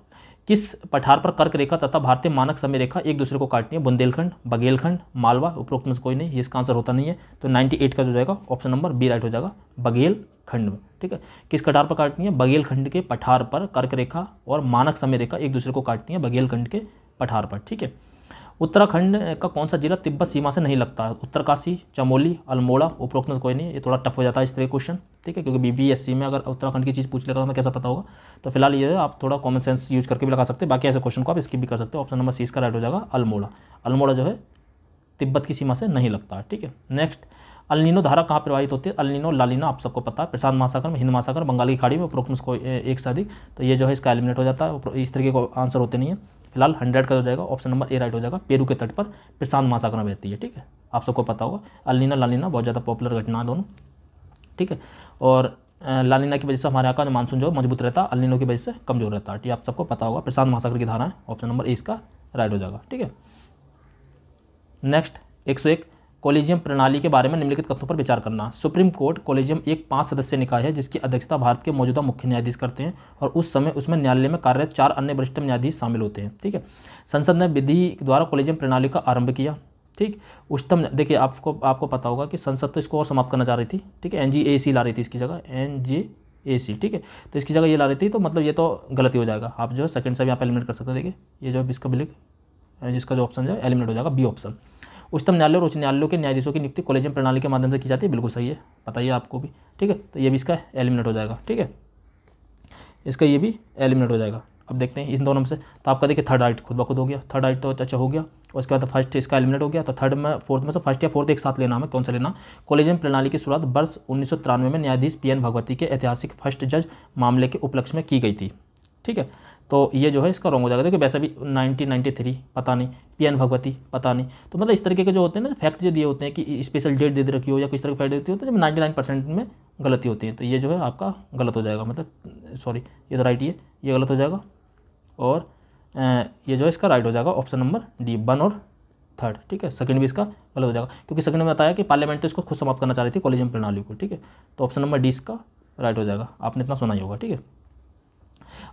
किस पठार पर कर्क रेखा तथा भारतीय मानक समय रेखा एक दूसरे को काटती है, बुंदेलखंड, बघेलखंड, मालवा, उपरोक्त में से कोई नहीं, ये इसका आंसर होता नहीं है। तो 98 का जो जाएगा ऑप्शन नंबर बी राइट हो जाएगा, बघेलखंड में। ठीक है, किस कटार पर काटती है, बघेलखंड के पठार पर कर्क रेखा और मानक समय रेखा एक दूसरे को काटती है, बघेलखंड के पठार पर। ठीक है, उत्तराखंड का कौन सा जिला तिब्बत सीमा से नहीं लगता है, उत्तरकाशी, चमोली, अल्मोड़ा, उपरोक्त में कोई नहीं, ये थोड़ा टफ हो जाता है इस तरह क्वेश्चन। ठीक है, क्योंकि बीपीएससी में अगर उत्तराखंड की चीज़ पूछ लेगा तो हमें कैसा पता होगा। तो फिलहाल ये आप थोड़ा कॉमन सेंस यूज करके भी लगा सकते हैं, बाकी ऐसे क्वेश्चन को आप स्किप भी कर सकते हो। ऑप्शन नंबर सी इसका राइट हो जाएगा, अल्मोड़ा। अल्मोड़ा जो है तिब्बत की सीमा से नहीं लगता है। ठीक है, नेक्स्ट, अल्नीनो धारा कहाँ प्रवाहित होती है, अल्नीनो लालीना आप सबको पता है, प्रशांत महासागर में, हिंद महासागर, बंगाली खाड़ी में, उपरोक्त में कोई एक से अधिक, तो ये जो है इसका एलिमिनेट हो जाता है, इस तरीके को आंसर होते नहीं है। फिलहाल 100 का जो जाएगा ऑप्शन नंबर ए राइट हो जाएगा, पेरू के तट पर प्रशांत महासागर में बहती है। ठीक है, आप सबको पता होगा, अल्नीना लालीना बहुत ज़्यादा पॉपुलर घटना है दोनों। ठीक है, और लालीना की वजह से हमारे यहाँ का जो मानसून जो मजबूत रहता है, अल्नीनो की वजह से कमजोर रहता है। ठीक है, आप सबको पता होगा, प्रशांत महासागर की धारा है, ऑप्शन नंबर ए इसका राइट हो जाएगा। ठीक है, नेक्स्ट 101, कॉलेजियम प्रणाली के बारे में निम्नलिखित तथ्यों पर विचार करना। सुप्रीम कोर्ट कॉलेजियम एक 5 सदस्यीय निकाय है जिसकी अध्यक्षता भारत के मौजूदा मुख्य न्यायाधीश करते हैं, और उस समय उसमें न्यायालय में कार्यरत 4 अन्य वरिष्ठ न्यायाधीश शामिल होते हैं। ठीक है, संसद ने विधि द्वारा कॉलेजियम प्रणाली का आरंभ किया। ठीक, उच्चतम देखिए आपको पता होगा कि संसद तो इसको और समाप्त करना चाह रही थी। ठीक है, एनजीएसी ला रही थी इसकी जगह, एनजीएसी। ठीक है, तो इसकी जगह ये ला रही थी, तो मतलब ये तो गलती हो जाएगा। आप जो है सेकंड से भी आप एलिमिनेट कर सकते हैं। देखिए ये जो इसका बिलिक जिसका जो ऑप्शन है एलिमिनेट हो जाएगा, बी ऑप्शन। उच्चतम न्यायालय और उच्च न्यायालयों के न्यायाधीशों की नियुक्ति कॉलेजियम प्रणाली के माध्यम से की जाती है, बिल्कुल सही है, बताइए आपको भी। ठीक है, तो ये भी इसका एलिमिनेट हो जाएगा। ठीक है, इसका ये भी एलिमिनेट हो जाएगा। अब देखते हैं इन दोनों में से, तो आपका देखिए थर्ड राइट खुद ब खुद हो गया, थर्ड राइट तो अच्छा हो गया। और उसके बाद फर्स्ट इसका एलिमिनेट हो गया, तो थर्ड में फोर्थ में से फर्स्ट या फोर्थ एक साथ लेना, हमें कौन सा लेना। कॉलेजियम प्रणाली की शुरुआत वर्ष 1993 में न्यायाधीश पीएन भगवती के ऐतिहासिक फर्स्ट जज मामले के उपलक्ष्य में की गई थी। ठीक है, तो ये जो है इसका रॉन्ग हो जाएगा। देखिए वैसे भी 1993 पता नहीं, पीएन भगवती पता नहीं, तो मतलब इस तरीके के जो होते हैं ना फैक्ट जो दिए होते हैं कि स्पेशल डेट दे रखी हो या किस तरह की फैक्ट देती होती है, जब 99% में गलती होती है, तो ये जो है आपका गलत हो जाएगा। मतलब सॉरी, ये तो राइट ही है, ये गलत हो जाएगा, और ये जो है इसका राइट हो जाएगा ऑप्शन नंबर डी, 1 और 3rd। ठीक है, सेकंड भी इसका गलत हो जाएगा, क्योंकि सेकंड में बताया कि पार्लियामेंट तो इसको खुद समाप्त करना चाह रही थी कॉलेजियम प्रणाली को। ठीक है, तो ऑप्शन नंबर डी इसका राइट हो जाएगा, आपने इतना सुना ही होगा। ठीक है,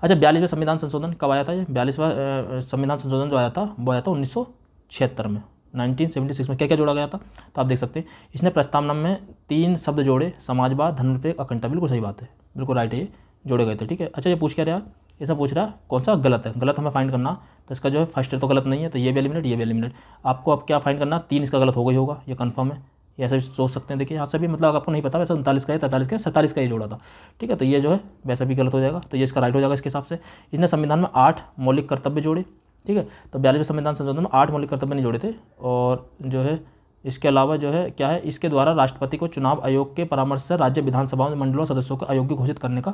अच्छा 42वें संविधान संशोधन कब आया था, ये 42वां संविधान संशोधन जो आया था वो आया था 1976 में, 1976 में। क्या क्या जोड़ा गया था, तो आप देख सकते हैं इसने प्रस्तावना में 3 शब्द जोड़े, समाजवाद, धर्मनिरपेक्ष, अखंडता। बिल्कुल सही बात है, बिल्कुल राइट है, ये जोड़े गए थे। ठीक है, अच्छा ये पूछ क्या रहा है, इसमें पूछ रहा है कौन सा गलत है, गलत हमें फाइंड करना। तो इसका जो है फर्स्ट तो गलत नहीं है, तो ये भी एलिमिनेट, ये भी एलिमिनेट। आपको अब क्या फाइंड करना, 3 इसका गलत हो गई होगा, ये कंफर्म है, ये ऐसे भी सोच सकते हैं। देखिए यहाँ से भी मतलब आपको नहीं पता, वैसे 39 का है, 43 का है, 47 का ये जोड़ा था। ठीक है, तो ये जो है वैसे भी गलत हो जाएगा, तो ये इसका राइट हो जाएगा इसके हिसाब से। इसने संविधान में 8 मौलिक कर्तव्य जोड़े। ठीक है, तो 42वें संविधान संशोधन में 8 मौलिक कर्तव्य नहीं जोड़े थे, और जो है इसके अलावा जो है क्या है, इसके द्वारा राष्ट्रपति को चुनाव आयोग के परामर्श से राज्य विधानसभाओं मंडलों सदस्यों को अयोग्य घोषित करने का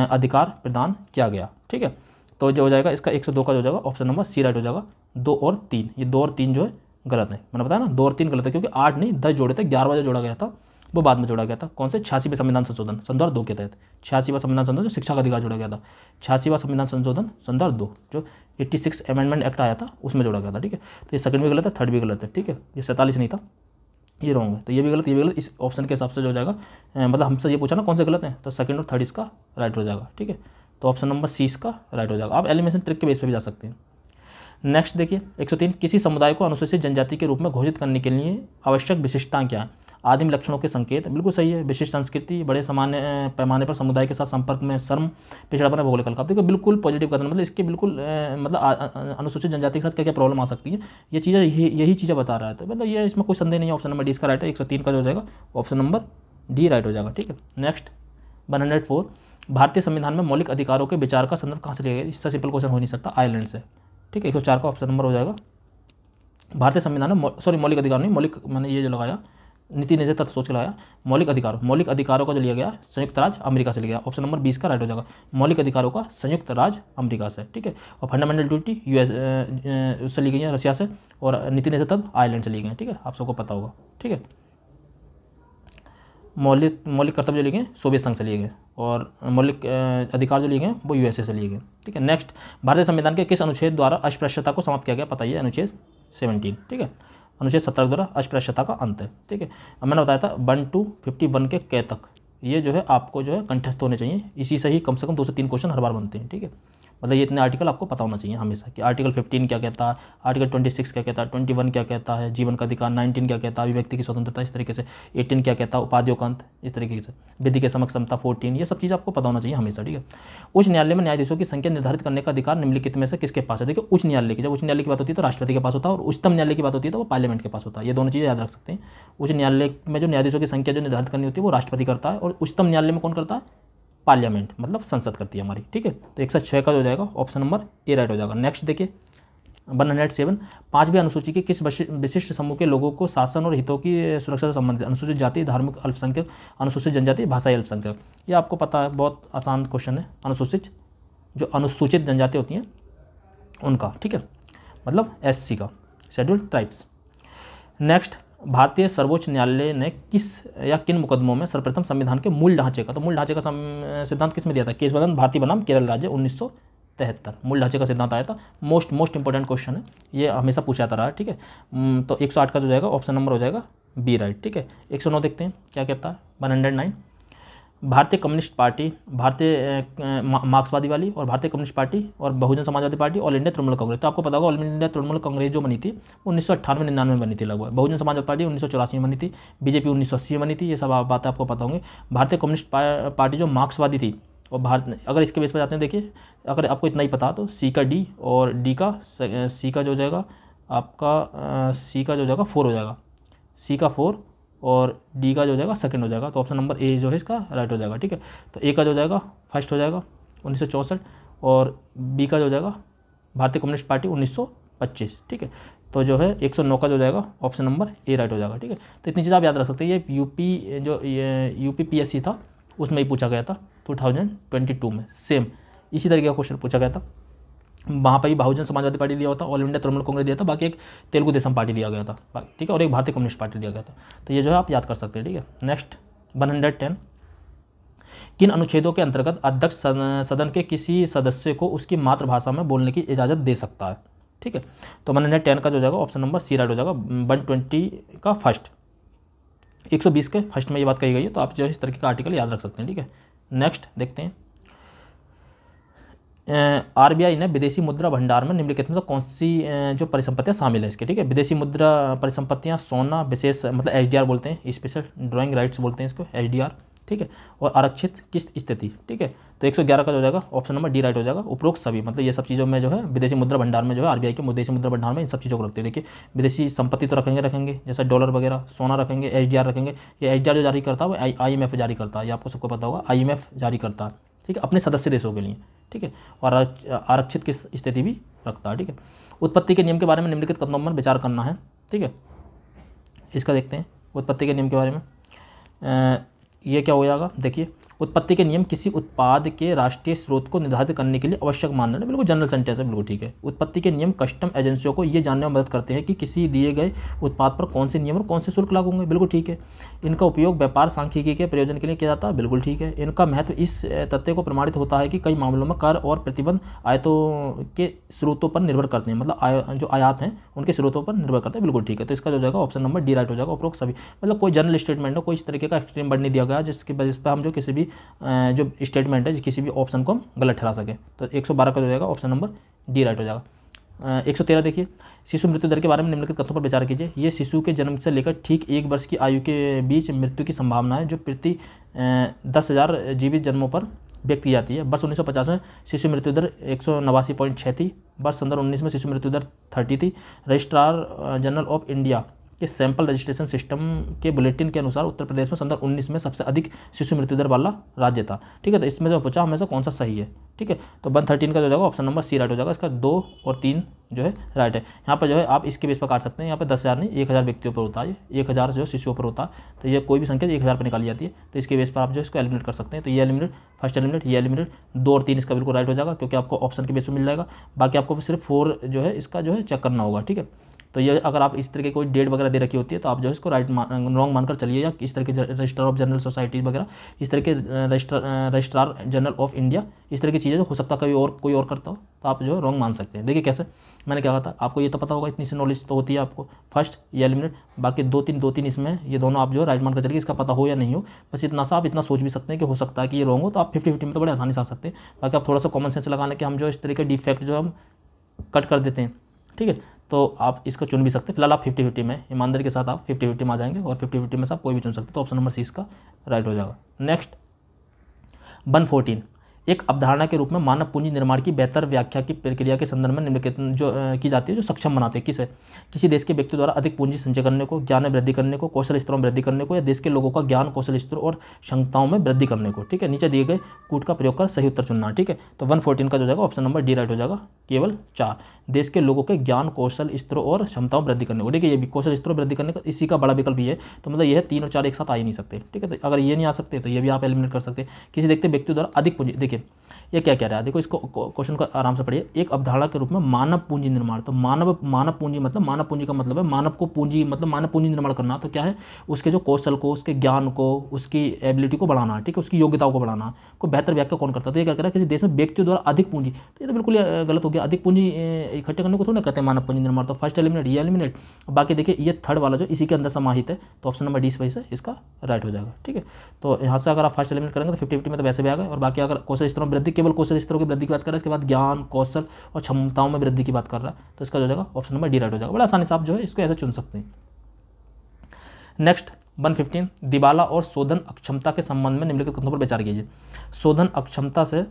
अधिकार प्रदान किया गया। ठीक है, तो जो हो जाएगा इसका 102 का जो हो जाएगा ऑप्शन नंबर सी राइट हो जाएगा। 2 और 3, ये 2 और 3 जो है गलत है, मैंने बताया ना 2 और 3 गलत है, क्योंकि 8 नहीं 10 जोड़े थे, 11वां जो जोड़ा गया था वो बाद में जोड़ा गया था। कौन से, 86वें संविधान संशोधन संदर्भ 2 के तहत, 86वां संविधान संशोधन जो शिक्षा का अधिकार जोड़ा गया था, 86वां संविधान संशोधन संदर्भ 2 जो 86 अमेंडमेंट एक्ट आया था उसमें जोड़ा गया था। ठीक है, तो ये सेकंड भी गलत है, थर्ड भी गलत है। ठीक है, ये 47 नहीं था, ये रॉन्ग है, तो ये भी गलत, ये भी गलत। इस ऑप्शन के हिसाब से जो हो जाएगा, मतलब हमसे ये पूछा ना कौन से गलत हैं, तो सेकंड और थर्ड इसका राइट हो जाएगा। ठीक है, तो ऑप्शन नंबर सी इसका राइट हो जाएगा। आप एलिमिनेशन ट्रिक के बेस पे भी जा सकते हैं। नेक्स्ट देखिए 103, किसी समुदाय को अनुसूचित जनजाति के रूप में घोषित करने के लिए आवश्यक विशिष्टताएं क्या है? आदिम लक्षणों के संकेत, बिल्कुल सही है। विशिष्ट संस्कृति, बड़े सामान्य पैमाने पर समुदाय के साथ संपर्क में श्रम, पिछड़ापन, भौगोलिक अलगाव। देखो बिल्कुल पॉजिटिव कदम, मतलब इसके बिल्कुल मतलब अनुसूचित जनजाति के साथ क्या क्या प्रॉब्लम आ सकती है, ये चीज़ें यही चीज़ें बता रहा है। तो मतलब ये इसमें कोई संदेह नहीं है, ऑप्शन नंबर डी इसका राइट है। 103 का जो हो जाएगा ऑप्शन नंबर डी राइट हो जाएगा। ठीक है, नेक्स्ट 104, भारतीय संविधान में मौलिक अधिकारों के विचार का संदर्भ कहाँ से लिया गया? इससे सिंपल क्वेश्चन हो नहीं सकता, आयरलैंड से। ठीक है, 104 का ऑप्शन नंबर हो जाएगा। भारतीय संविधान में मौलिक अधिकार नहीं, मौलिक मैंने ये जो लगाया नीति निषेध तत्व सोच के लगाया, मौलिक अधिकारों का जो लिया गया संयुक्त राज्य अमेरिका से लिया गया। ऑप्शन नंबर 20 का राइट हो जाएगा, मौलिक अधिकारों का संयुक्त राज्य अमेरिका से। ठीक है, और फंडामेंटल ड्यूटी यूएस उससे ली गई है, रशिया से, और नीति निषेध तत्व आयरलैंड से लिए गए। ठीक है, आप सबको पता होगा। ठीक है, मौलिक कर्तव्य जो लिए गए सोवियत संघ से लिए गए, और मौलिक अधिकार जो लिए गए वो यूएसए से लिए गए। ठीक है, नेक्स्ट, भारतीय संविधान के किस अनुच्छेद द्वारा अस्पृश्यता को समाप्त किया गया? पता ही है, अनुच्छेद 17। ठीक है, अनुच्छेद 17 द्वारा अस्पृश्यता का अंत है। ठीक है, अब मैंने बताया था 1 to 51 के कै तक ये जो है आपको जो है कंठस्थ होने चाहिए, इसी से ही कम से कम 2 से 3 क्वेश्चन हर बार बनते हैं। ठीक है, मतलब ये इतने आर्टिकल आपको पता होना चाहिए हमेशा कि आर्टिकल 15 क्या कहता है, आर्टिकल 26 क्या कहता है, 21 क्या कहता है, जीवन का अधिकार, 19 क्या कहता है, अभिव्यक्ति की स्वतंत्रता, इस तरीके से 18 क्या कहता है, उपाधियों का अंत, इस तरीके से विधि के समक्ष समता 14, ये सब चीज़ आपको पता होना चाहिए हमेशा। ठीक है, उच्च न्यायालय में न्यायाधीशों की संख्या निर्धारित करने का अधिकार निम्नलिखित में से किसके पास है? देखिए उच्च न्यायालय की, जब उच्च न्यायालय की बात होती है तो राष्ट्रपति के पास होता है, और उच्चतम न्यायालय की बात होती है तो वो पार्लियामेंट के पास होता है। ये दोनों चीज़ें याद रख सकते हैं। उच्च न्यायालय में जो न्यायाधीशों की संख्या जो निर्धारित करनी होती है वो राष्ट्रपति करता है, और उच्चतम न्यायालय में कौन करता है? पार्लियामेंट, मतलब संसद करती है हमारी। ठीक है, तो 106 का हो जाएगा ऑप्शन नंबर ए राइट हो जाएगा। नेक्स्ट देखिए 107, 5वीं अनुसूची के किस विशिष्ट समूह के लोगों को शासन और हितों की सुरक्षा से संबंधित? अनुसूचित जाति, धार्मिक अल्पसंख्यक, अनुसूचित जनजाति, भाषाई अल्पसंख्यक। ये आपको पता है, बहुत आसान क्वेश्चन है। अनुसूचित जनजाति होती हैं उनका। ठीक है, मतलब SC का, शेड्यूल्ड ट्राइब्स। नेक्स्ट, भारतीय सर्वोच्च न्यायालय ने किस या किन मुकदमों में सर्वप्रथम संविधान के मूल ढांचे का, तो मूल ढांचे का सिद्धांत किस में दिया था? केस बदन भारतीय बनाम केरल राज्य 1973, मूल ढांचे का सिद्धांत आया था। मोस्ट इंपॉर्टेंट क्वेश्चन है, ये हमेशा पूछा जाता रहा है। ठीक है, तो 108 का जो जाएगा ऑप्शन नंबर हो जाएगा बी राइट। ठीक है, 109 देखते हैं क्या कहता है। 109, भारतीय कम्युनिस्ट पार्टी, भारतीय मार्क्सवादी वाली, और भारतीय कम्युनिस्ट पार्टी, और Bahujan Samajwadi party, all India Trinamool Congress. तो आपको पता होगा ऑल इंडिया तृणमूल कांग्रेस जो बनी थी 1998-99 में बनी थी लगभग। बहुजन समाजवादी पार्टी 1984 में बनी थी, बीजेपी 1980 में बनी थी। ये सब बातें आपको पता होंगी। भारतीय कम्युनिस्ट पार्टी जो मार्क्सवादी थी, और भारत, अगर इसके बेस पर जाते हैं, देखिए अगर आपको इतना ही पता तो सी का डी और डी का सी का जो जाएगा आपका सी का जो जाएगा 4 हो जाएगा, सी का 4 और डी का जो जाएगा सेकंड हो जाएगा। तो ऑप्शन नंबर ए जो है इसका राइट हो जाएगा। ठीक है, तो ए का जो जाएगा फर्स्ट हो जाएगा 1964, और बी का जो जाएगा भारतीय कम्युनिस्ट पार्टी 1925। ठीक है, तो जो है 109 का जो जाएगा ऑप्शन नंबर ए राइट हो जाएगा। ठीक है, तो इतनी चीज़ आप याद रख सकते हैं। ये यूपी PSC था, उसमें ही पूछा गया था 2022 में, सेम इसी तरीके का क्वेश्चन पूछा गया था। वहाँ पर भी बहुजन समाजवादी पार्टी दिया होता, ऑल इंडिया तृणमूल कांग्रेस दिया था, बाकी एक तेलुगु देशम पार्टी दिया गया था। ठीक है, और एक भारतीय कम्युनिस्ट पार्टी दिया गया था। तो ये जो है आप याद कर सकते हैं। ठीक है, नेक्स्ट 110, किन अनुच्छेदों के अंतर्गत अध्यक्ष सदन के किसी सदस्य को उसकी मातृभाषा में बोलने की इजाज़त दे सकता है? ठीक है, तो 110 का जो जाएगा ऑप्शन नंबर सी राइट हो जाएगा। 120 का फर्स्ट, 120 के फर्स्ट में ये बात कही गई है, तो आप जो है इस तरीके का आर्टिकल याद रख सकते हैं। ठीक है, नेक्स्ट देखते हैं RBI ने विदेशी मुद्रा भंडार में निम्नलिखित में से कौन सी जो परिसंपत्तियां शामिल है इसके? ठीक है, विदेशी मुद्रा परिसंपत्तियां सोना, विशेष मतलब SDR बोलते हैं, स्पेशल ड्राइंग राइट्स बोलते हैं इसको, SDR। ठीक है, और आरक्षित किस्त स्थिति। ठीक है, तो 111 का जो जाएगा ऑप्शन नंबर डी राइट हो जाएगा। उपरोक्त सभी, मतलब ये सब चीज़ों में जो है विदेशी मुद्रा भंडार में जो है RBI के विदेशी मुद्रा भंडार में इन सब चीज़ों को रखते हैं। देखिए विदेशी संपत्ति तो रखेंगे जैसे डॉलर वगैरह, सोना रखेंगे, SDR रखेंगे। ये SDR जो जारी करता है वो IMF जारी करता है, ये आपको सबको पता होगा, IMF जारी करता है। ठीक है, अपने सदस्य देशों के लिए। ठीक है, और आरक्षित की स्थिति भी रखता है। ठीक है, उत्पत्ति के नियम के बारे में निम्नलिखित कदमों में विचार करना है। ठीक है, इसका देखते हैं उत्पत्ति के नियम के बारे में। ये क्या हो जाएगा, देखिए उत्पत्ति के नियम किसी उत्पाद के राष्ट्रीय स्रोत को निर्धारित करने के लिए आवश्यक मानदंड, बिल्कुल जनरल सेंटेंस है, बिल्कुल ठीक है। उत्पत्ति के नियम कस्टम एजेंसियों को ये जानने में मदद करते हैं कि किसी दिए गए उत्पाद पर कौन से नियम और कौन से शुल्क लागू होंगे, बिल्कुल ठीक है। इनका उपयोग व्यापार सांख्यिकी के प्रयोजन के लिए किया जाता है, बिल्कुल ठीक है। इनका महत्व इस तथ्य को प्रमाणित होता है कि कई मामलों में कर और प्रतिबंध आयतों के स्रोतों पर निर्भर करते हैं, मतलब जो आयात हैं उनके स्रोतों पर निर्भर करते हैं, बिल्कुल ठीक है। तो इसका जो जाएगा ऑप्शन नंबर डी राइट हो जाएगा। उपरोक्त सभी, मतलब कोई जनरल स्टेटमेंट हो, कोई इस तरीके का एक्सट्रीम वर्ड नहीं दिया गया जिसकी वजह से हम जो किसी भी जो स्टेटमेंट है किसी भी ऑप्शन को हम गलत ठहरा सके। तो 112 का जो जाएगा ऑप्शन नंबर डी राइट हो जाएगा। 113 देखिए, शिशु मृत्यु दर के बारे में निम्नलिखित तथ्यों पर विचार कीजिए। ये शिशु के जन्म से लेकर ठीक 1 वर्ष की आयु के बीच मृत्यु की संभावना है जो प्रति 10,000 जीवित जन्मों पर व्यक्त की जाती है। वर्ष 1950 में शिशु मृत्यु दर 189.6 थी। वर्ष 2019 में शिशु मृत्यु दर 30 थी। रजिस्ट्रार जनरल ऑफ इंडिया के सैंपल रजिस्ट्रेशन सिस्टम के बुलेटिन के अनुसार उत्तर प्रदेश में 2019 में सबसे अधिक शिशु मृत्यु दर वाला राज्य था। ठीक है, तो इसमें से पूछा हमें से कौन सा सही है। ठीक है, तो 113 का जो जाएगा ऑप्शन नंबर सी राइट हो जाएगा। इसका 2 और 3 जो है राइट है। यहाँ पर जो है आप इसके बेस पर काट सकते हैं। यहाँ पर 10,000 नहीं 1,000 व्यक्तियों पर होता है, 1,000 जो शिशुओं पर होता है, तो ये कोई भी संख्या 1,000 पर निकाली जाती है। तो इसके बेस पर आप जो इसको एलिमिनेट कर सकते हैं। तो ये एलिमिनेट, फर्स्ट एलिमिनेट, ये एलिमिनेट, 2 और 3 इसका बिल्कुल राइट हो जाएगा क्योंकि आपको ऑप्शन के बेस पर मिल जाएगा। बाकी आपको सिर्फ 4 जो है इसका जो है चेक करना होगा। ठीक है, तो ये अगर आप इस तरह की कोई डेट वगैरह दे रखी होती है तो आप जो है इसको रॉन्ग मानकर चलिए, या इस तरह के रजिस्ट्रार ऑफ जनरल सोसाइटी वगैरह, इस तरह के रजिस्ट्रार जनरल ऑफ इंडिया, इस तरह की चीज़ें हो सकता है कभी और कोई और करता हो तो आप जो है रॉन्ग मान सकते हैं। देखिए कैसे, मैंने क्या कहा था आपको, ये तो पता होगा, इतनी सी नॉलेज तो होती है आपको। फर्स्ट ये एलिमिनेट, बाकी 2-3 इसमें, ये दोनों आप जो है राइट मानकर चलिए, इसका पता हो या नहीं हो, बस इतना सा आप इतना सोच भी सकते हैं कि हो सकता है कि ये रॉन्ग हो, तो आप 50-50 में तो बड़े आसानी से आ सकते हैं। बाकी आप थोड़ा सा कॉमन सेंस लगाने के हम जो इस तरह के डिफेक्ट जो हम कट कर देते हैं। ठीक है, तो आप इसको चुन भी सकते हैं। फिलहाल आप 50-50 में, ईमानदारी के साथ आप 50-50 में आ जाएंगे और 50-50 में से आप कोई भी चुन सकते हैं। तो ऑप्शन नंबर सी इसका राइट हो जाएगा। नेक्स्ट 114, एक अवधारणा के रूप में मानव पूंजी निर्माण की बेहतर व्याख्या की प्रक्रिया के संदर्भ में निम्नलिखित जो की जाती है, जो सक्षम बनाते हैं किसे, किसी देश के व्यक्ति द्वारा अधिक पूंजी संचय करने को, ज्ञान में वृद्धि करने को, कौशल स्तरों में वृद्धि करने को, या देश के लोगों का ज्ञान, कौशल स्तरों और क्षमताओं में वृद्धि करने को। ठीक है, नीचे दिए गए कूट का प्रयोग कर सही उत्तर चुनना। ठीक है, तो 114 का जो जाएगा ऑप्शन नंबर डी राइट हो जाएगा। केवल 4, देश के लोगों के ज्ञान, कौशल स्तरों और क्षमताओं में वृद्धि करने को। देखिए ये भी कौशल स्तरों में वृद्धि करने का इसी का बड़ा विकल्प ये है, तो मतलब ये है 3 और 4 एक साथ आ ही नहीं सकते। ठीक है, तो अगर ये नहीं आ सकते तो ये भी आप एलिमिनेट कर सकते हैं। किसी देखते व्यक्ति द्वारा अधिक पूंजी, देखिए ये क्या कह रहा है, देखो इसको क्वेश्चन को आराम से पढ़िए। एक अवधारणा के रूप में मानव पूंजी निर्माण, तो मानव पूंजी मतलब, मानव पूंजी का मतलब है मानव को पूंजी, मतलब मानव पूंजी निर्माण करना, तो क्या है उसके जो कौशल को, उसके ज्ञान को, उसकी एबिलिटी को बढ़ाना। ठीक है, उसकी योग्यताओं को बढ़ाना को बेहतर व्याख्या कौन करता है, तो ये क्या कह रहा है किसी देश में व्यक्तियों द्वारा अधिक पूंजी, तो ये तो बिल्कुल गलत हो गया। अधिक पूंजी इकट्ठे करने को थोड़ा कहते हैं मानव पूंजी निर्माण। तो फर्स्ट एलिमिनेट, ये एलिमिनेट, बाकी देखिए ये थर्ड वाला जो इसी के अंदर समाहित है, तो ऑप्शन नंबर डी इस वजह से इसका राइट हो जाएगा। ठीक है, तो यहाँ से अगर आप फर्स्ट एलिमिनेट करेंगे तो 50-50 में तो वैसे भी आ गए, और बाकी अगर कौशल स्तरों में वृद्धि, केवल कौशल स्तरों की वृद्धि की बात कर रहा है, इसके बाद ज्ञान, कौशल और क्षमताओं में वृद्धि की बात कर रहा है, तो इसका जो जाएगा ऑप्शन नंबर डी राइट हो जाएगा। बड़ा आसानी से आप जो है इसको ऐसे चुन सकते हैं। नेक्स्ट 115, दिवाला और शोधन अक्षमता के संबंध में निम्नलिखित कथनों पर विचार कीजिए। शोधन अक्षमता से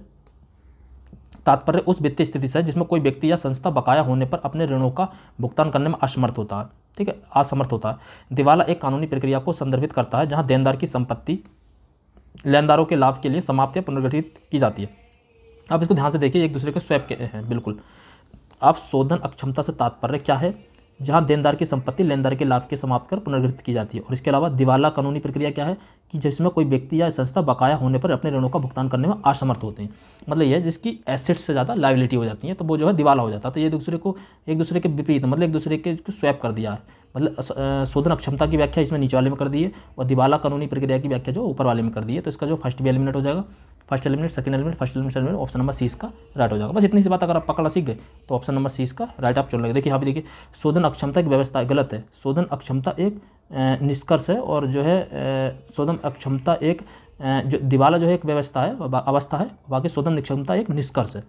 तात्पर्य उस वित्तीय स्थिति से जिसमें कोई व्यक्ति या संस्था बकाया होने पर अपने ऋणों का भुगतान करने में असमर्थ होता है। ठीक है, असमर्थ होता है। दिवाला एक कानूनी प्रक्रिया को संदर्भित करता है जहां देनदार की संपत्ति लेनदारों के लाभ के लिए समाप्त या पुनर्गठित की जाती है। आप इसको ध्यान से देखिए, एक दूसरे के स्वैप के हैं बिल्कुल। आप शोधन अक्षमता से तात्पर्य क्या है, जहां देनदार की संपत्ति लेनदार के लाभ के समाप्त कर पुनर्गठित की जाती है। और इसके अलावा दिवाला कानूनी प्रक्रिया क्या है कि जिसमें कोई व्यक्ति या संस्था बकाया होने पर अपने ऋणों का भुगतान करने में असमर्थ होते हैं। मतलब यह है जिसकी एसेट्स से ज़्यादा लायबिलिटी हो जाती है, तो वो जो है दिवाला हो जाता है। तो ये एक दूसरे के विपरीत, मतलब एक दूसरे के स्वैप कर दिया है। मतलब शोधन अक्षमता की व्याख्या इसमें नीचे वाले में कर दी है और दिवाला कानूनी प्रक्रिया की व्याख्या जो ऊपर वाले में कर दी है। तो इसका जो फर्स्ट भी एलिमिनेट हो जाएगा, first eliminate, second eliminate, first eliminate, second eliminate, option number C इसका राइट हो जाएगा। बस इतनी सी बात अगर आप पकड़ना सीख गए तो ऑप्शन नंबर सी इसका राइट आप चुन लेंगे। देखिए यहाँ पे देखिए, शोधन अक्षमता की व्यवस्था गलत है। शोधन अक्षमता एक निष्कर्ष है, और जो है शोधन अक्षमता एक जो दिवाला जो है एक व्यवस्था है, अवस्था है, बाकी शोधन अक्षमता एक निष्कर्ष है।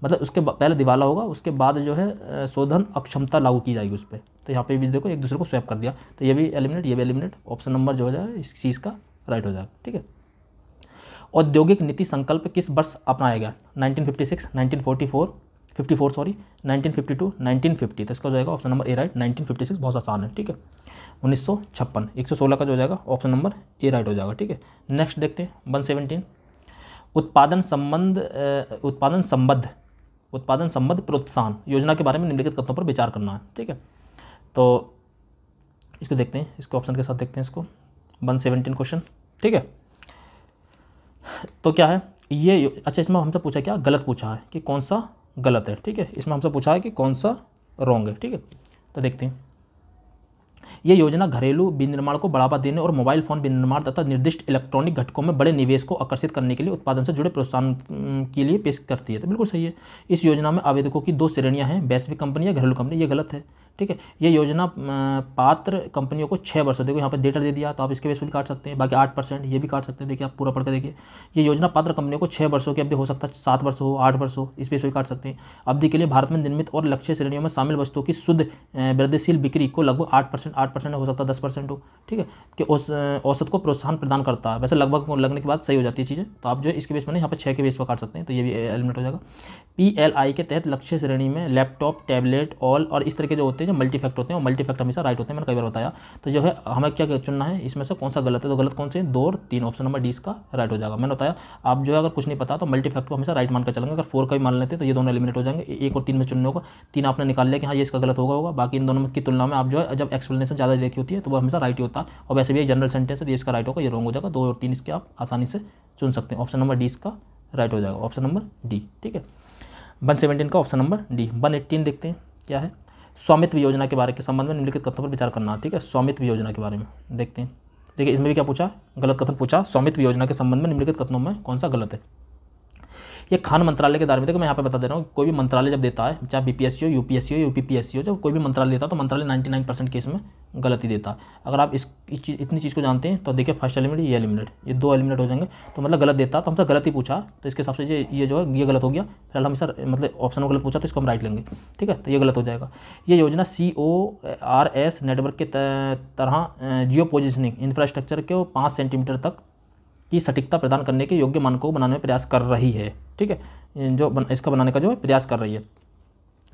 मतलब उसके पहले दिवाला होगा, उसके बाद जो है शोधन अक्षमता लागू की जाएगी उस पर। तो यहाँ पे भी देखो एक दूसरे को स्वैप कर दिया, तो ये भी एलिमिनेट, ये भी एलिमिनेट, ऑप्शन नंबर जो हो जाएगा इस चीज़ का राइट हो जाएगा। ठीक है, औद्योगिक नीति संकल्प किस वर्ष अपनाया गया, 1956, 1944, 54 सॉरी, 1952, 1950, तो इसका हो जाएगा ऑप्शन नंबर ए राइट, 1956 बहुत आसान है। ठीक है, 1956, 116 का जो हो जाएगा ऑप्शन नंबर ए राइट हो जाएगा। ठीक है, नेक्स्ट देखते हैं 117, उत्पादन संबद्ध प्रोत्साहन योजना के बारे में निम्नलिखित कथनों पर विचार करना है। ठीक है, तो इसको देखते हैं, इसको ऑप्शन के साथ देखते हैं इसको, 117 क्वेश्चन। ठीक है, तो क्या है ये, अच्छा इसमें हमसे पूछा क्या, गलत पूछा है कि कौन सा गलत है। ठीक है, इसमें हमसे पूछा है कि कौन सा रॉन्ग है। ठीक है, तो देखते हैं, ये योजना घरेलू विनिर्माण को बढ़ावा देने और मोबाइल फोन विनिर्माण तथा निर्दिष्ट इलेक्ट्रॉनिक घटकों में बड़े निवेश को आकर्षित करने के लिए उत्पादन से जुड़े प्रोत्साहन के लिए पेश करती है। तो बिल्कुल सही है। इस योजना में आवेदकों की 2 श्रेणियां हैं, वैश्विक कंपनी या घरेलू कंपनी, ये गलत है। ठीक है। ये योजना पात्र कंपनियों को 6 वर्षों, देखो यहाँ पर डेटा दे दिया तो आप इसके बेस पर भी काट सकते हैं। बाकी 8% ये भी काट सकते हैं, देखिए आप पूरा पढ़ कर देखिए। ये योजना पात्र कंपनियों को 6 वर्षों की अवधि हो सकता है, 7 वर्ष हो, 8 वर्ष हो, इस बेस पर भी काट सकते हैं। अवधि के लिए भारत में निर्मित और लक्ष्य श्रेणियों में शामिल वस्तुओं की शुद्ध वृद्धिशील बिक्री को लगभग 8% हो सकता है, 10% हो, ठीक है, कि उस औसत को प्रोत्साहन प्रदान करता है। वैसे लगभग लगने के बाद सही हो जाती है चीज़ें, तो आप जो है इसके बेस पर नहीं, यहाँ पर 6 के बेस पर काट सकते हैं, तो ये भी एलिमिनेट हो जाएगा। PLI के तहत लक्ष्य श्रेणी में लैपटॉप, टैबलेट, ऑल और इस तरह के जो होते हैं, जो मल्टीफैक्ट होते हैं, वो मल्टीफैक्ट हमेशा राइट होते हैं, मैंने कई बार बताया। तो जो है हमें क्या चुनना है, इसमें से कौन सा गलत है, तो गलत कौन से 2 और 3, ऑप्शन नंबर डी इसका राइट हो जाएगा। मैंने बताया आप जो है अगर कुछ नहीं पता तो मल्टीफैक्ट को हमेशा राइट मान कर चलेंगे। अगर 4 का भी मान लेते हैं तो ये दोनों एलिमिनेट हो जाएंगे, 1 और 3 में चुनने होगा। 3 आपने निकाल लिया कि हाँ ये इसका गलत होगा, बाकी इन दोनों की तुलना में आप जो है जब एक्सप्लेनेशन ज़्यादा लिखी होती है तो वो हमेशा राइट ही होता है। और वैसे भी एक जनरल सेंटेंस है, ये इसका राइट होगा, ये रॉन्ग हो जाएगा। 2 और 3 इसके आप आसानी से चुन सकते हैं, ऑप्शन नंबर डी इसका राइट हो जाएगा, ऑप्शन नंबर डी, ठीक है। 117 का ऑप्शन नंबर डी। 118 देखते हैं क्या है, स्वामित्व योजना के बारे के संबंध में निम्नलिखित कथनों पर विचार करना, ठीक है। स्वामित्व योजना के बारे में देखते हैं, देखिए इसमें भी क्या पूछा, गलत कथन पूछा, स्वामित्व योजना के संबंध में निम्नलिखित कथनों में कौन सा गलत है। ये खान मंत्रालय के दायरे में, देखो मैं यहाँ पे बता दे रहा हूँ, कोई भी मंत्रालय जब देता है, चाहे BPSC हो, UPSC हो, UPPSC हो, जब कोई भी मंत्रालय देता है तो मंत्रालय 99% केस में गलत ही देता है। अगर आप इतनी चीज़ को जानते हैं तो देखिए फर्स्ट एलिमिनेट, ये एलिमिनेट, ये 2 एलिमिनेट हो जाएंगे, तो मतलब गलत देता तो हमसे गलत ही पूछा, तो इसके हिसाब से ये जो है ये गलत हो गया। फिलहाल हम सर मतलब ऑप्शन में गलत पूछा तो इसको हम राइट लेंगे, ठीक है, तो ये गलत हो जाएगा। ये योजना CORS नेटवर्क के तरह जियो पोजिशनिंग इंफ्रास्ट्रक्चर के 5 सेंटीमीटर तक की सटीकता प्रदान करने के योग्य मानकों को बनाने में प्रयास कर रही है, ठीक है, जो इसका बनाने का जो है प्रयास कर रही है,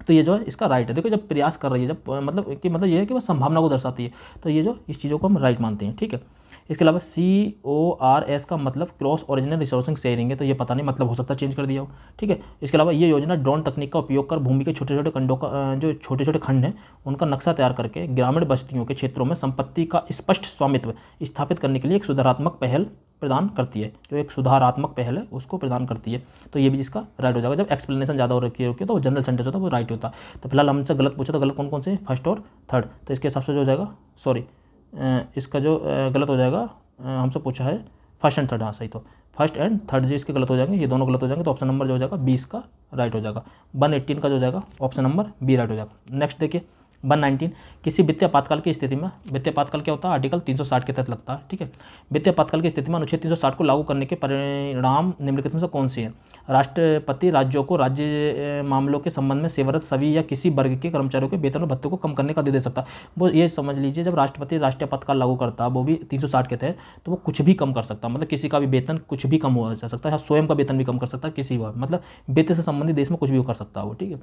तो ये जो है इसका राइट है। देखो जब प्रयास कर रही है, जब मतलब ये है कि वह संभावना को दर्शाती है, तो ये जो इस चीज़ों को हम राइट मानते हैं, ठीक है। इसके अलावा CORS का मतलब क्रॉस ओरिजिनल रिसोर्सिंग शेयरिंग है, तो ये पता नहीं मतलब हो सकता है चेंज कर दिया हो, ठीक है। इसके अलावा ये योजना ड्रोन तकनीक का उपयोग कर भूमि के छोटे छोटे खंडों का जो छोटे छोटे खंड हैं उनका नक्शा तैयार करके ग्रामीण बस्तियों के क्षेत्रों में संपत्ति का स्पष्ट स्वामित्व स्थापित करने के लिए एक सुधारात्मक पहल प्रदान करती है, जो एक सुधारात्मक पहल है उसको प्रदान करती है, तो ये भी जिसका राइट हो जाएगा। जब एक्सप्लेनेशन ज़्यादा हो रखी है तो वो जनरल सेंटेंस होता है, वो राइट होता है। तो फिलहाल हमसे गलत पूछा, तो गलत कौन कौन से, फर्स्ट और थर्ड, तो इसके हिसाब से जो हो जाएगा, सॉरी इसका जो गलत हो जाएगा, हमसे पूछा है फर्स्ट एंड थर्ड, हाँ सही, तो फर्स्ट एंड थर्ड जो इसके गलत हो जाएंगे, ये दोनों गलत हो जाएंगे, तो ऑप्शन नंबर जो हो जाएगा 20 का राइट हो जाएगा। 118 का जो हो जाएगा ऑप्शन नंबर बी राइट हो जाएगा। नेक्स्ट देखिए 119, किसी वित्तीय आपातकाल की स्थिति में, वित्तीय आपातकाल क्या होता है, आर्टिकल 360 के तहत लगता है, ठीक है। वित्तीय आपातकाल की स्थिति में अनुच्छेद 360 को लागू करने के परिणाम निम्नलिखित में से कौन सी हैं। राष्ट्रपति राज्यों को राज्य मामलों के संबंध में सेवारत सभी या किसी वर्ग के कर्मचारियों के वेतन और भत्ते को कम करने का दे सकता है। वो ये समझ लीजिए जब राष्ट्रपति राष्ट्रीय आपातकाल लागू करता है, वो भी 360 के तहत, तो वो कुछ भी कम कर सकता है, मतलब किसी का भी वेतन कुछ भी कम हो जा सकता है, स्वयं का वेतन भी कम कर सकता है, किसी का मतलब वित्त से संबंधित देश में कुछ भी कर सकता है वो, ठीक है।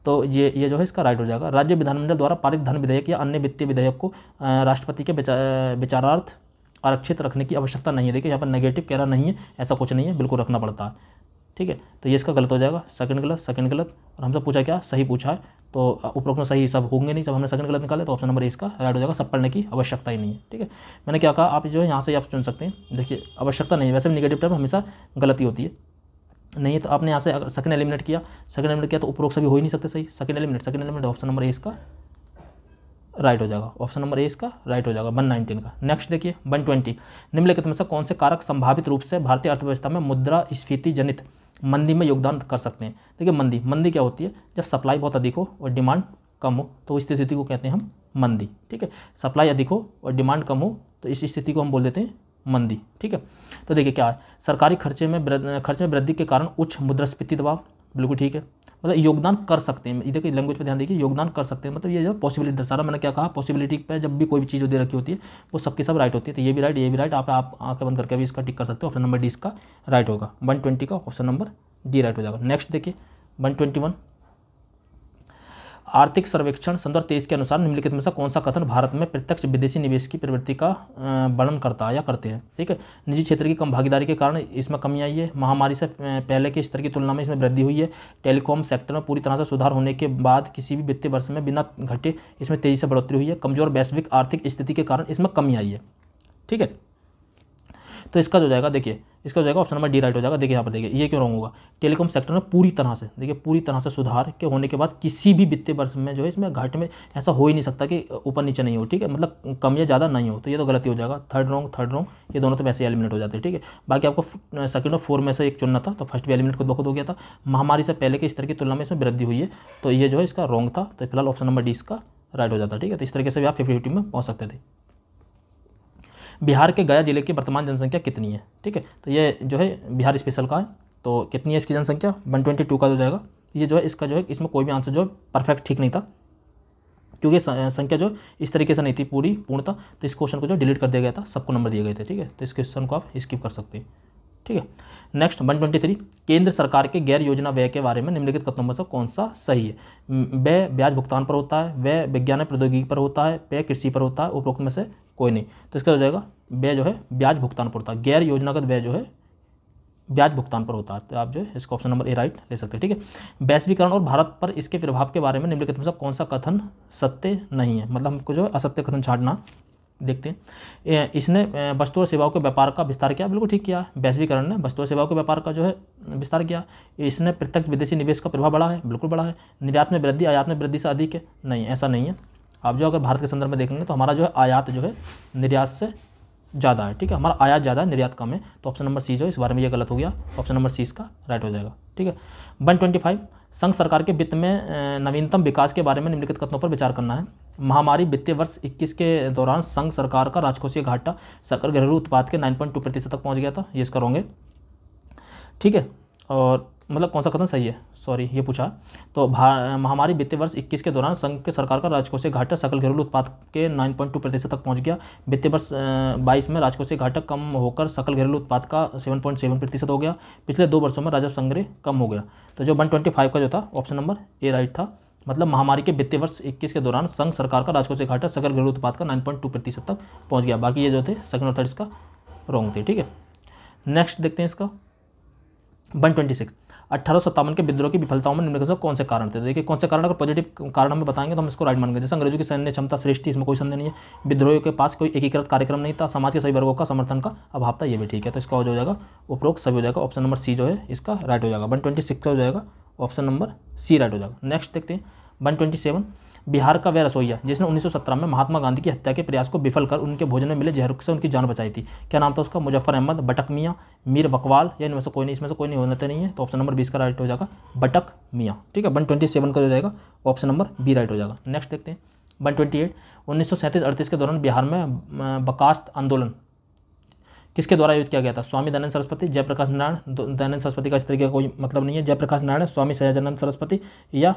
तो ये जो है इसका राइट हो जाएगा। राज्य विधानमंडल द्वारा पारित धन विधेयक या अन्य वित्तीय विधेयक को राष्ट्रपति के विचारार्थ आरक्षित रखने की आवश्यकता नहीं है। देखिए यहाँ पर नेगेटिव कह रहा नहीं है, ऐसा कुछ नहीं है, बिल्कुल रखना पड़ता है, ठीक है। तो ये इसका गलत हो जाएगा, सेकंड गलत, और हमसे पूछा क्या, सही पूछा है, तो उपरोक्त में सही सब होंगे नहीं, जब हमने सेकंड गलत निकाले तो ऑप्शन नंबर इसका राइट हो जाएगा। सब पढ़ने की आवश्यकता ही नहीं है, ठीक है। मैंने क्या कहा, आप जो है यहाँ से आप चुन सकते हैं, देखिए आवश्यकता नहीं है, वैसे भी निगेटिव टर्म हमेशा गलती होती है, नहीं है तो आपने यहाँ से अगर सेकंड एलिमिनेट किया तो उपरोक्त सभी हो ही नहीं सकते सही। Second eliminate option number A इसका राइट हो जाएगा, ऑप्शन नंबर ए इसका राइट हो जाएगा 119 का। नेक्स्ट देखिए 120, निम्नलिखित में से कौन से कारक संभावित रूप से भारतीय अर्थव्यवस्था में मुद्रास्फीति जनित मंदी में योगदान कर सकते हैं। देखिए मंदी क्या होती है, जब सप्लाई बहुत अधिक हो और डिमांड कम हो तो इस स्थिति को कहते हैं हम मंदी, ठीक है। सप्लाई अधिक हो और डिमांड कम हो तो इस स्थिति को हम बोल देते हैं मंदी, ठीक है। तो देखिए क्या है, सरकारी खर्चे में वृद्धि के कारण उच्च मुद्रास्फीति दबाव, बिल्कुल ठीक है, मतलब योगदान कर सकते हैं। देखिए लैंग्वेज पे ध्यान देखिए, योगदान कर सकते हैं, मतलब ये जो पॉसिबिलिटी दर्शा रहा, मैंने क्या कहा, पॉसिबिलिटी पे जब भी कोई भी चीज़ दे रखी होती है वो सबकी सब राइट होती है, तो ये भी राइट, आप आंखें बंद करके भी इसका टिक कर सकते हो, ऑप्शन नंबर डी इसका राइट होगा। 120 का ऑप्शन नंबर डी राइट हो जाएगा। नेक्स्ट देखिए 121, आर्थिक सर्वेक्षण 2023 के अनुसार निम्नलिखित में से कौन सा कथन भारत में प्रत्यक्ष विदेशी निवेश की प्रवृत्ति का वर्णन करता है या करते हैं, ठीक है। निजी क्षेत्र की कम भागीदारी के कारण इसमें कमी आई है, महामारी से पहले के स्तर की तुलना में इसमें वृद्धि हुई है, टेलीकॉम सेक्टर में पूरी तरह से सुधार होने के बाद किसी भी वित्तीय वर्ष में बिना घटे इसमें तेजी से बढ़ोतरी हुई है, कमजोर वैश्विक आर्थिक स्थिति के कारण इसमें कमी आई है, ठीक है। तो इसका जो जाएगा, देखिए इसका जो जाएगा ऑप्शन नंबर डी राइट हो जाएगा। देखिए यहाँ पर देखिए ये क्यों रॉन्ग होगा, टेलीकॉम सेक्टर में पूरी तरह से सुधार के होने के बाद किसी भी वित्तीय वर्ष में जो है इसमें घाटे में ऐसा हो ही नहीं सकता कि ऊपर नीचे नहीं हो, ठीक है, मतलब कम या ज़्यादा नहीं हो, तो ये तो गलती हो जाएगा। थर्ड रॉन्ग, ये दोनों तो वैसे एलिमिनेट हो जाते हैं, ठीक है। बाकी आपको सेकंड और 4 में से एक चुनना था, तो फर्स्ट भी एलिमिनेट खुद ब खुद हो गया था। महामारी से पहले के स्तर की तुलना में इसमें वृद्धि हुई है, तो ये जो है इसका रॉन्ग था, तो फिलहाल ऑप्शन नंबर डी इसका राइट हो जाता। ठीक है, तो इस तरीके से भी आप 50-50 में पहुँच सकते थे। बिहार के गया जिले की वर्तमान जनसंख्या कितनी है? ठीक है, तो ये जो है बिहार स्पेशल का है, तो कितनी है इसकी जनसंख्या? 122 का हो जाएगा। ये जो है इसका जो है इसमें कोई भी आंसर जो है परफेक्ट ठीक नहीं था, क्योंकि संख्या जो इस तरीके से नहीं थी पूर्णतः, तो इस क्वेश्चन को जो डिलीट कर दिया गया था, सबको नंबर दिए गए थे। ठीक है, तो इस क्वेश्चन को आप स्किप कर सकते हैं। ठीक है, नेक्स्ट 123, केंद्र सरकार के गैर योजना व्यय के बारे में निम्नलिखित कथनों में से कौन सा सही है? व्यय ब्याज भुगतान पर होता है, व्यय विज्ञान प्रौद्योगिकी पर होता है, व्यय कृषि पर होता है, उपरोक्त में से कोई नहीं। तो इसका हो जाएगा व्यय जो है ब्याज भुगतान पर होता है, गैर योजनागत व्यय जो है ब्याज भुगतान पर होता है। तो आप जो है इसका ऑप्शन नंबर ए राइट ले सकते हैं। ठीक है, वैश्वीकरण और भारत पर इसके प्रभाव के बारे में निम्नलिखित में से कौन सा कथन सत्य नहीं है? मतलब हमको जो है असत्य कथन छांटना। देखते हैं, इसने वस्तु और सेवाओं के व्यापार का विस्तार किया, बिल्कुल ठीक किया। वैश्वीकरण ने वस्तु और सेवाओं के व्यापार का जो है विस्तार किया। इसने प्रत्यक्ष विदेशी निवेश का प्रभाव बढ़ा है, बिल्कुल बढ़ा है। निर्यात में वृद्धि आयात में वृद्धि से अधिक है? नहीं, ऐसा नहीं है। आप जो अगर भारत के संदर्भ में देखेंगे तो हमारा जो है आयात जो है निर्यात से ज़्यादा है। ठीक है, हमारा आयात ज़्यादा है, निर्यात कम है। तो ऑप्शन नंबर सी जो है इस बारे में ये गलत हो गया, ऑप्शन नंबर सी इसका राइट हो जाएगा। ठीक है, 125, संघ सरकार के वित्त में नवीनतम विकास के बारे में निम्नलिखित कथनों पर विचार करना है। महामारी वित्तीय वर्ष 21 के दौरान संघ सरकार का राजकोषीय घाटा सकल घरेलू उत्पाद के 9.2% तक पहुंच गया था, ये इसका रॉन्ग है। ठीक है, और मतलब कौन सा कथन सही है, सॉरी ये पूछा। तो महामारी वित्तीय वर्ष 21 के दौरान संघ के सरकार का राजकोषीय घाटा सकल घरेलू उत्पाद के 9.2% तक पहुंच गया। वित्तीय वर्ष 22 में राजकोषीय घाटा कम होकर सकल घरेलू उत्पाद का 7.7% हो गया। पिछले 2 वर्षों में राजस्व संग्रह कम हो गया। तो जो 125 का जो था ऑप्शन नंबर ए राइट था। मतलब महामारी के वित्तीय वर्ष 21 के दौरान संघ सरकार का राजकोषीय घाटा सकल घरेलू उत्पाद का 9.2% तक पहुँच गया। बाकी ये जो थे सेकंड और थर्ड इसका रॉन्ग थे। ठीक है, नेक्स्ट देखते हैं इसका 126, 1857 के विद्रोह की विफलताओं में निम्नलिखित में कौन से कारण थे? देखिए कौन से कारण, अगर पॉजिटिव कारण हमें बताएंगे तो हम इसको राइट मानेंगे। जैसे अंग्रेजों की सैन्य क्षमता श्रेष्ठ थी, इसमें कोई संदेह नहीं है। विद्रोहियों के पास कोई एकीकृत कार्यक्रम नहीं था, समाज के सभी वर्गों का समर्थन का अभाव था, ये भी ठीक है। तो इसका हो जाएगा उपरोक्त सभी हो जाएगा, ऑप्शन नंबर सी जो है इसका राइट हो जाएगा। 126 का हो जाएगा ऑप्शन नंबर सी राइट हो जाएगा। नेक्स्ट देखते हैं 127, बिहार का वह रसोईया जिसने 1917 में महात्मा गांधी की हत्या के प्रयास को विफल कर उनके भोजन में मिले जहर से उनकी जान बचाई थी, क्या नाम था उसका? मुजफ्फर अहमद, बटक मियाँ, मीर बकवाल, या इनमें से कोई नहीं? इसमें से कोई नहीं, होना तो नहीं है। तो ऑप्शन नंबर 20 का राइट हो जाएगा बटक मियाँ। ठीक है, 127 का हो जाएगा ऑप्शन नंबर बी राइट हो जाएगा। नेक्स्ट देखते हैं 128, 1937-38 के दौरान बिहार में बकास्त आंदोलन किसके द्वारा आयोजित किया गया था? स्वामी दयानंद सरस्वती, जयप्रकाश नारायण। दयानंद सरस्वती का इस तरीके का कोई मतलब नहीं है। जयप्रकाश नारायण, स्वामी सहजानंद सरस्वती या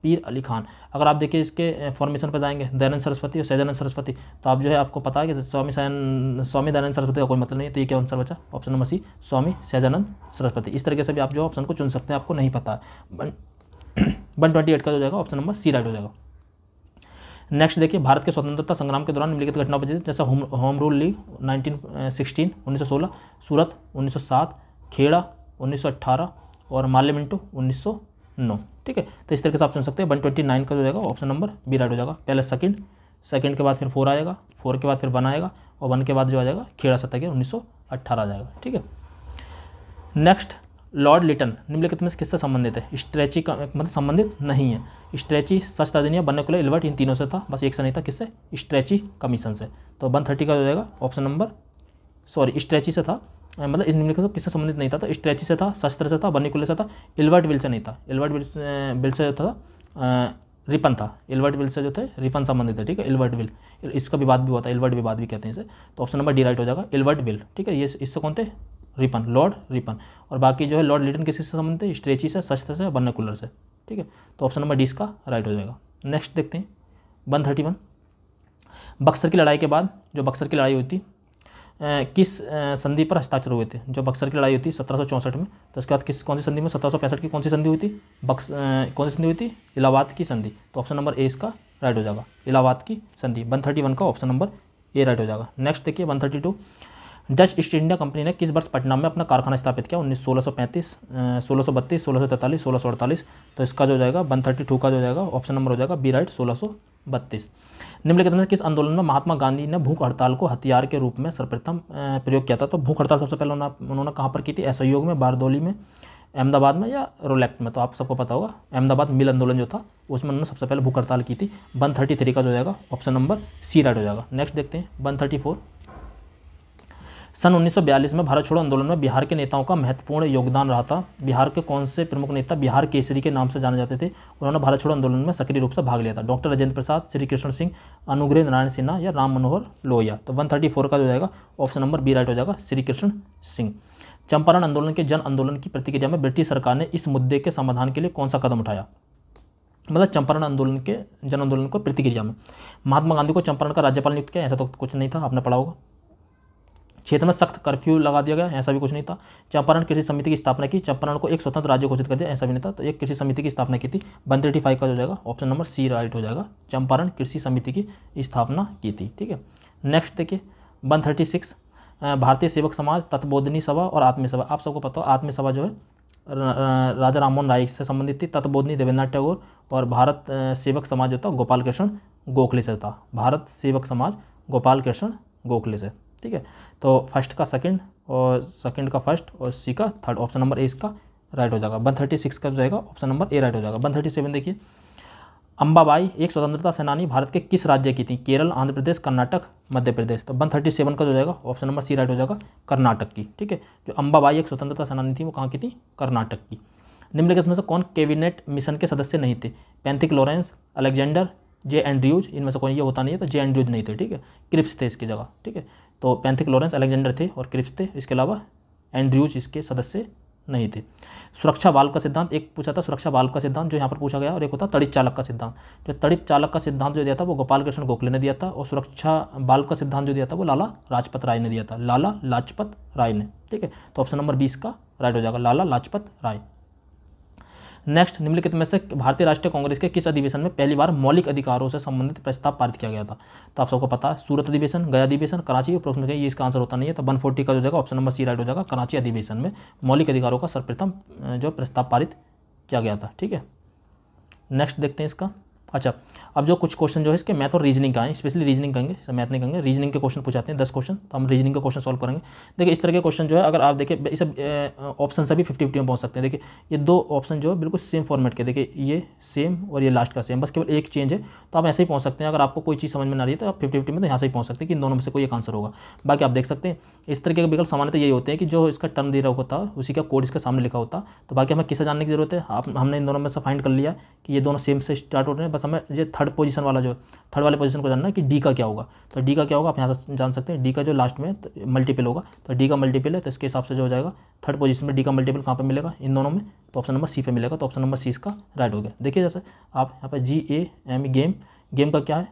पीर अली खान। अगर आप देखिए इसके फॉर्मेशन पर जाएंगे दयानंद सरस्वती और सहजानंद सरस्वती, तो आप जो है आपको पता है कि स्वामी दयानंद सरस्वती का कोई मतलब नहीं है। तो ये क्या आंसर बचा? ऑप्शन नंबर सी, स्वामी सहजानंद सरस्वती। इस तरीके से भी आप जो ऑप्शन को चुन सकते हैं, आपको नहीं पता है। 128 का जो जाएगा ऑप्शन नंबर सी राइट हो जाएगा। नेक्स्ट देखिए, भारत के स्वतंत्रता संग्राम के दौरान निम्नलिखित घटनाओं पर जैसे होम रूल लीग 1916 1916, सूरत 1907, खेड़ा 1918 और माल्य मिंटो 1909। ठीक है, तो इस तरीके से आप सुन सकते हैं। 129 का जो जाएगा ऑप्शन नंबर बी राइट हो जाएगा। पहले सेकंड के बाद फिर 4 आएगा, 4 के बाद फिर 1 आएगा और 1 के बाद जो आ जाएगा खेड़ा सत्याग्रह 1918 आ जाएगा। ठीक है, नेक्स्ट लॉर्ड लिटन निम्नलिखित में किससे संबंधित है? स्ट्रेची का मतलब संबंधित नहीं है। स्ट्रेची, सच अधिनियम, वर्नाक्युलर, इल्बर्ट, इन तीनों से था, बस एक से नहीं था। किससे? स्ट्रेची कमीशन से। तो 130 का जो जाएगा ऑप्शन नंबर स्ट्रेची से था, मतलब इन निम्नलिखित से किससे संबंधित नहीं था? तो स्ट्रेची से था, शस्त्र से था, वर्नाक्युलर से था, इल्बर्ट विल से नहीं था। इल्बर्ट विल से था रिपन था। इल्बर्ट विल से जो थे रिपन संबंधित है। ठीक है, इल्बर्ट विल, इसका विवाद भी हुआ था, इल्बर्ट विवाद भी कहते हैं इसे। तो ऑप्शन नंबर डी राइट हो जाएगा, इल्बर्ट विल। ठीक है, ये इससे कौन थे? Ripon, Lord Ripon. और बाकी जो है लॉर्ड लिटन किसी से संबंधित है? स्ट्रेची से, शस्त्र से, वर्नाक्युलर से। ठीक है, तो ऑप्शन नंबर डी इसका राइट हो जाएगा। नेक्स्ट देखते हैं 131, बक्सर की लड़ाई के बाद जो बक्सर की लड़ाई हुई थी किस संधि पर हस्ताक्षर हुए थे? जो बक्सर की लड़ाई हुई थी 1764 में, तो उसके बाद कौन सी संधि में? 1765 की कौन सी संधि हुई थी? कौन सी संधि हुई थी? इलाहाबाद की संधि। तो ऑप्शन नंबर ए इसका राइट हो जाएगा, इलाहाबाद की संधि। 131 का ऑप्शन नंबर ए राइट हो जाएगा। नेक्स्ट देखिए 132, डच ईस्ट इंडिया कंपनी ने किस वर्ष पटना में अपना कारखाना स्थापित किया? 1635, 1632, 1643, 1648। तो इसका जो जाएगा 132 का जो जाएगा ऑप्शन नंबर हो जाएगा बी राइट, 1632। निम्नलिखित में किस आंदोलन में महात्मा गांधी ने भूख हड़ताल को हथियार के रूप में सर्वप्रथम प्रयोग किया था? तो भूख हड़ताल सबसे पहले उन्होंने कहाँ पर की थी? असहयोग में, बारदौली में, अहमदाबाद में या रोलेक्ट में? तो आप सबको पता होगा अहमदाबाद मिल आंदोलन जो था उसमें उन्होंने सबसे पहले भूख हड़ताल की थी। 133 का जो जाएगा ऑप्शन नंबर सी राइट हो जाएगा। नेक्स्ट देखते हैं 134, सन 1942 में भारत छोड़ो आंदोलन में बिहार के नेताओं का महत्वपूर्ण योगदान रहा था। बिहार के कौन से प्रमुख नेता बिहार केसरी के नाम से जाने जाते थे? उन्होंने भारत छोड़ो आंदोलन में सक्रिय रूप से भाग लिया था। डॉक्टर राजेंद्र प्रसाद, श्री कृष्ण सिंह, अनुग्रह नारायण सिन्हा या राम मनोहर लोहिया। तो 134 का जो जाएगा ऑप्शन नंबर बी राइट हो जाएगा, श्री कृष्ण सिंह। चंपारण आंदोलन के जन आंदोलन की प्रतिक्रिया में ब्रिटिश सरकार ने इस मुद्दे के समाधान के लिए कौन सा कदम उठाया? मतलब चंपारण आंदोलन के जन आंदोलन को प्रतिक्रिया में महात्मा गांधी को चंपारण का राज्यपाल नियुक्त किया, ऐसा तो कुछ नहीं था, आपने पढ़ा होगा। क्षेत्र में सख्त कर्फ्यू लगा दिया गया, ऐसा भी कुछ नहीं था। चंपारण कृषि समिति की स्थापना की, चंपारण को एक स्वतंत्र राज्य घोषित कर दिया, ऐसा भी नहीं था। तो एक कृषि समिति की स्थापना की थी। 135 का जो जाएगा ऑप्शन नंबर सी राइट हो जाएगा, चंपारण कृषि समिति की स्थापना की थी। ठीक है, नेक्स्ट देखिए 136 भारतीय सेवक समाज, तत्बोधिनी सभा और आत्मीय सभा। आप सबको पता हो आत्मीय सभा जो है राजा राममोहन राय से संबंधित थी, तत्बोधिनी देवेंद्रनाथ टैगोर और भारत सेवक समाज जो था गोपाल कृष्ण गोखले से था। भारत सेवक समाज गोपाल कृष्ण गोखले से। ठीक है, तो फर्स्ट का सेकंड और सेकंड का फर्स्ट और सी का थर्ड, ऑप्शन नंबर ए इसका राइट हो जाएगा। 136 का जो जाएगा ऑप्शन नंबर ए राइट हो जाएगा। 137 देखिए, अंबाबाई एक स्वतंत्रता सेनानी भारत के किस राज्य की थी? केरल, आंध्र प्रदेश, कर्नाटक, मध्य प्रदेश। तो 137 का जो जाएगा ऑप्शन नंबर सी राइट हो जाएगा, कर्नाटक की। ठीक है, जो अंबाबाई एक स्वतंत्रता सेनानी थी वो कहाँ की थी? कर्नाटक की। निम्नलिखित में से कौन कैबिनेट मिशन के सदस्य नहीं थे? पैंथिक लॉरेंस, अलेक्जेंडर, जे एंड्रयूज, इनमें से कोई ये होता नहीं है तो जे एंड्रयूज नहीं थे। ठीक है, क्रिप्स थे इसकी जगह। ठीक है, तो पैंथिक लॉरेंस, अलेक्जेंडर थे और क्रिप्स थे, इसके अलावा एंड्रयूज इसके सदस्य नहीं थे। सुरक्षा वाल्व का सिद्धांत एक पूछा था, सुरक्षा वाल्व का सिद्धांत जो यहाँ पर पूछा गया, और एक होता तड़ित चालक का सिद्धांत। जो तड़ित चालक का सिद्धांत जो दिया था वो गोपाल कृष्ण गोखले ने दिया था, और सुरक्षा वाल्व का सिद्धांत जो दिया था वो लाला लाजपत राय ने दिया था, लाला लाजपत राय ने। ठीक है, तो ऑप्शन नंबर 20 का राइट हो जाएगा, लाला लाजपत राय। नेक्स्ट, निम्नलिखित में से भारतीय राष्ट्रीय कांग्रेस के किस अधिवेशन में पहली बार मौलिक अधिकारों से संबंधित प्रस्ताव पारित किया गया था? तो आप सबको पता है, सूरत अधिवेशन, गया अधिवेशन, कराची और प्रोक्स में ये इसका आंसर होता नहीं है। तो 140 का जो जाएगा ऑप्शन नंबर सी राइट हो जाएगा, कराची अधिवेशन में मौलिक अधिकारों का सर्वप्रथम जो प्रस्ताव पारित किया गया था। ठीक है, नेक्स्ट देखते हैं इसका। अच्छा, अब जो कुछ क्वेश्चन जो है इसके मैथ और रीजनिंग का है, स्पेशली रीजनिंग करेंगे, मैथ नहीं करेंगे, रीजनिंग के क्वेश्चन पूछाते हैं 10 क्वेश्चन, तो हम रीजनिंग का क्वेश्चन सॉल्व करेंगे। देखिए इस तरह के क्वेश्चन जो है अगर आप देखिए इस ऑप्शन सभी 50-50 में पहुंच सकते हैं। देखिए ये दो ऑप्शन जो है बिल्कुल सेम फॉर्मेट के, देखिए ये सेम और ये लास्ट का सेम, बस केवल एक चेंज है, तो आप ऐसे ही पहुँच सकते हैं। अगर आपको कोई चीज़ समझ में ना रही है तो आप 50-50 में तो यहाँ से ही पहुँच सकते हैं कि इन दोनों में से कोई एक आंसर होगा। बाकी आप देख सकते हैं इस तरीके के विकल्प सामान्यतः यही होते हैं कि जो इसका टर्म दे रहा होता है उसी का कोड इसके सामने लिखा होता। तो बाकी हमें किसे जानने की जरूरत है? हमने इन दोनों में से फाइंड कर लिया कि ये दोनों सेम से स्टार्ट हो रहे हैं, बस हमें ये थर्ड पोजीशन वाला जो थर्ड वाले पोजीशन को जानना है कि डी का क्या होगा। तो डी का क्या होगा आप यहाँ से जान सकते हैं, डी का जो लास्ट में मल्टीपल होगा, तो डी का मल्टीपल है तो इसके हिसाब से जो हो जाएगा थर्ड पोजीशन में डी का मल्टीपल कहाँ पे मिलेगा? इन दोनों में, तो ऑप्शन नंबर सी पे मिलेगा। तो ऑप्शन नंबर सी इसका राइट हो गया। देखिए जैसे आप यहाँ पे GAM गेम, गेम का क्या है?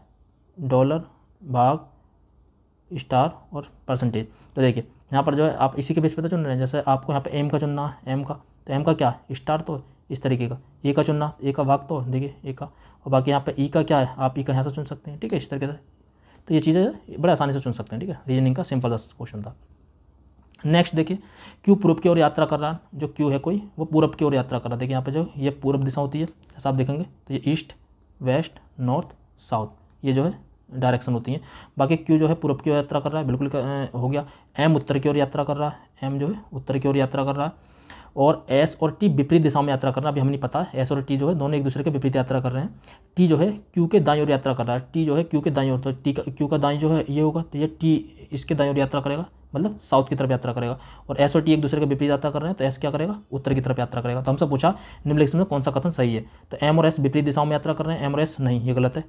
डॉलर भाग स्टार और परसेंटेज। तो देखिए यहाँ पर जो है आप इसी के बेस पे तो चुन रहे हैं, जैसे आपको यहाँ पे एम का चुनना है, एम का, तो एम का क्या है? स्टार, तो इस तरीके का। ए का चुनना, ए का भाग, तो देखिए ए का, और बाकी यहाँ पे ई का क्या है? आप ई का यहाँ से चुन सकते हैं। ठीक है, इस तरीके से, तो ये चीज़ें बड़े आसानी से चुन सकते हैं। ठीक है, रीजनिंग का सिंपल क्वेश्चन था। नेक्स्ट देखिए, क्यू पूर्व की ओर यात्रा कर रहा है, जो क्यू है कोई वो पूर्व की ओर यात्रा कर रहा है। देखिए यहाँ पे जो ये पूर्व दिशा होती है, जैसा आप देखेंगे तो ये ईस्ट, वेस्ट, नॉर्थ, साउथ, ये जो है डायरेक्शन होती है। बाकी क्यू जो है पूर्व की ओर यात्रा कर रहा है, बिल्कुल हो गया। एम उत्तर की ओर यात्रा कर रहा है, एम जो है उत्तर की ओर यात्रा कर रहा है, और एस और टी विपरीत दिशाओं में यात्रा करना, अभी हमें नहीं पता है, एस और टी जो है दोनों एक दूसरे के विपरीत यात्रा कर रहे हैं। टी जो है क्यू के दाईं ओर यात्रा कर रहा है, टी जो है क्यू के दाईं ओर, तो टी का क्यू का दाईं जो है ये होगा, तो ये टी इसके दाईं ओर यात्रा करेगा, मतलब साउथ की तरफ यात्रा करेगा। और एस और टी एक दूसरे के विपरीत यात्रा कर रहे हैं, तो एस क्या करेगा? उत्तर की तरफ यात्रा करेगा। तो हमसे पूछा निम्नलिखित में कौन सा कथन सही है? तो एम और एस विपरीत दिशाओं में यात्रा कर रहे हैं, एम और एस नहीं, ये गलत है।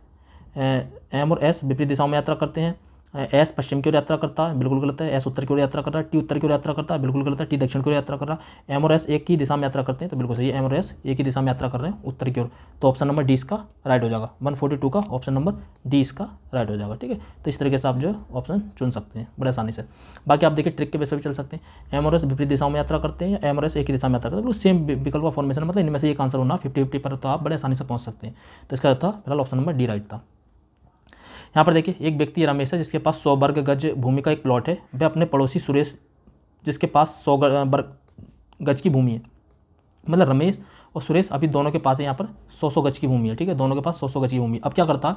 एम और एस विपरीत दिशाओं में यात्रा करते हैं, एस पश्चिम की ओर यात्रा करता है, बिल्कुल गलत है। एस उत्तर की ओर यात्रा कर रहा है, टी उत्तर की ओर यात्रा करता है, बिल्कुल गलत है। टी दक्षिण की ओर यात्रा कर रहा है। एम और एस एक ही दिशा में यात्रा करते हैं, तो बिल्कुल सही है, एम और एस एक ही दिशा में यात्रा कर रहे हैं, उत्तर की ओर। तो ऑप्शन नंबर डी इसका राइट हो जाएगा। 142 का ऑप्शन नंबर डी इसका राइट हो जाएगा। ठीक है, तो इस तरीके से आप जो ऑप्शन चुन सकते हैं बड़े आसानी से। बाकी आप देखिए ट्रिक के बेस पर भी चल सकते हैं। एम और एस विपरीत दिशाओं में यात्रा करते हैं या एम और एस एक ही दिशा में यात्रा करते हैं, बिल्कुल सेम विकल्प का फॉर्मेशन, मतलब इनमें से एक आंसर होना 50-50 पर, तो आप बड़े आसानी से पहुंच सकते हैं। तो इसका था फिलहाल ऑप्शन नंबर डी राइट था। यहाँ पर देखिए एक व्यक्ति रमेश है जिसके पास 100 वर्ग गज भूमि का एक प्लॉट है, वह अपने पड़ोसी सुरेश जिसके पास 100 वर्ग गज की भूमि है, मतलब रमेश और सुरेश अभी दोनों के पास है यहाँ पर 100 गज की भूमि है। ठीक है, दोनों के पास 100 गज की भूमि। अब क्या करता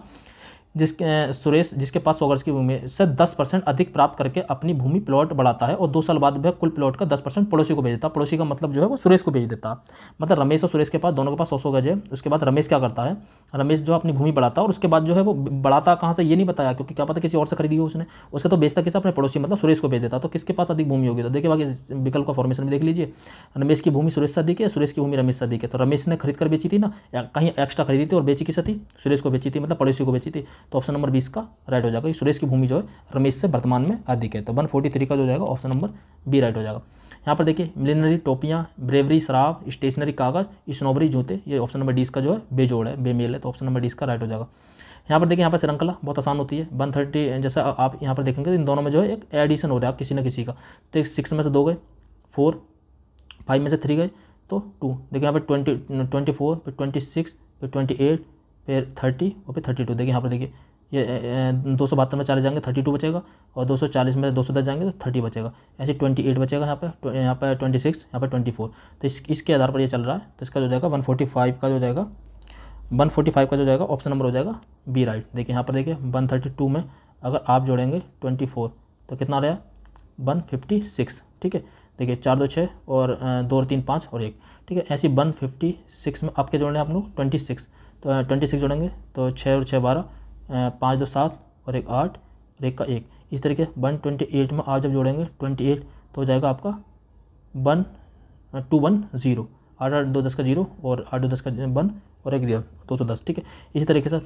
सुरेश जिसके पास 100 गज की भूमि से 10% अधिक प्राप्त करके अपनी भूमि प्लॉट बढ़ाता है और 2 साल बाद वह कुल प्लॉट का 10% पड़ोसी को भेज देता। पड़ोसी का मतलब जो है वो सुरेश को भेज देता। मतलब रमेश और सुरेश के पास दोनों के पास 100 गज है। उसके बाद रमेश क्या करता है, रमेश जो अपनी भूमि बढ़ाता है और उसके बाद जो है वो बढ़ाता कहाँ से ये नहीं बताया, क्योंकि क्या पता किसी और से खरीदी हो उसने, उसका तो बेचता किसी अपने पड़ोसी मतलब सुरेश को भेज देता। तो किसके पास अधिक भूमि होगी, तो देखिए बाकी विकल्प का फॉर्मेशन में देख लीजिए। रमेश की भूमि सुरेश से अधिक है, सुरेश की भूमि रमेश से अधिक है। तो रमेश ने खरीद कर बेची थी ना, कहीं एक्स्ट्रा खरीदी थी और बेची किसे थी, सुरेश को बेची थी, मतलब पड़ोसी को बेची थी। तो ऑप्शन नंबर 20 का राइट हो जाएगा। सुरेश की भूमि जो है रमेश से वर्तमान में अधिक है। तो 143 का जो जाएगा ऑप्शन नंबर बी राइट हो जाएगा। यहाँ पर देखिए मिलिनरी टोपियाँ, ब्रेवरी शराब, स्टेशनरी कागज, स्नोबरी जूते, ये ऑप्शन नंबर 20 का जो है बेजोड़ है, बेमेल है। तो ऑप्शन नंबर 20 का राइट हो जाएगा। यहाँ पर देखिए यहाँ पर श्रृंखला बहुत आसान होती है। 130 जैसा आप यहाँ पर देखेंगे इन दोनों में जो है एक एडिशन हो रहा है किसी न किसी का। तो 6 में से 2 गए, 4, 5 में से 3 गए तो 2। देखिए यहाँ पर 24, फिर 26, फिर 28, फिर 30 और फिर 32। देखिए यहाँ पर देखिए ये 272 में 40 जाएंगे 32 बचेगा, और 240 में 210 जाएंगे तो 30 बचेगा। ऐसे 28 बचेगा यहाँ पे 26, यहाँ पे 24। तो इसके आधार पर ये चल रहा है। तो इसका जो जाएगा 145 का जो जाएगा 145 का जो जाएगा ऑप्शन नंबर हो जाएगा बी राइट। देखिए यहाँ पर देखिए 132 में अगर आप जोड़ेंगे 24 तो कितना रहा 156। ठीक है, देखिए 4 2 6 और 2 और 3 5 और 1। ठीक है, ऐसी 156 में आपके जोड़ने आप लोग 26, तो 26 जोड़ेंगे तो 6 और 6 12, 5 2 7 और 1 8 और 1 का 1। इस तरीके 128 में आप जब जोड़ेंगे 28 तो हो जाएगा आपका 1210, 8 8 2 10 का 0 और 8 2 10 का 1 और 1 0, 210। ठीक है, इसी तरीके से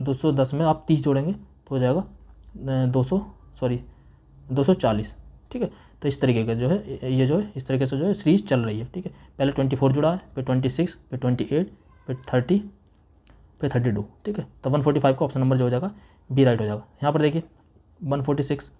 210 में आप 30 जोड़ेंगे तो हो जाएगा 240। ठीक है, तो इस तरीके का जो है ये जो है इस तरीके से जो है सीरीज चल रही है। ठीक है, पहले 24 जुड़ा है, फिर 26, फिर 28, फिर 30, फिर 32। ठीक है, तो 145 का ऑप्शन नंबर जो हो जाएगा बी राइट हो जाएगा। यहाँ पर देखिए 146,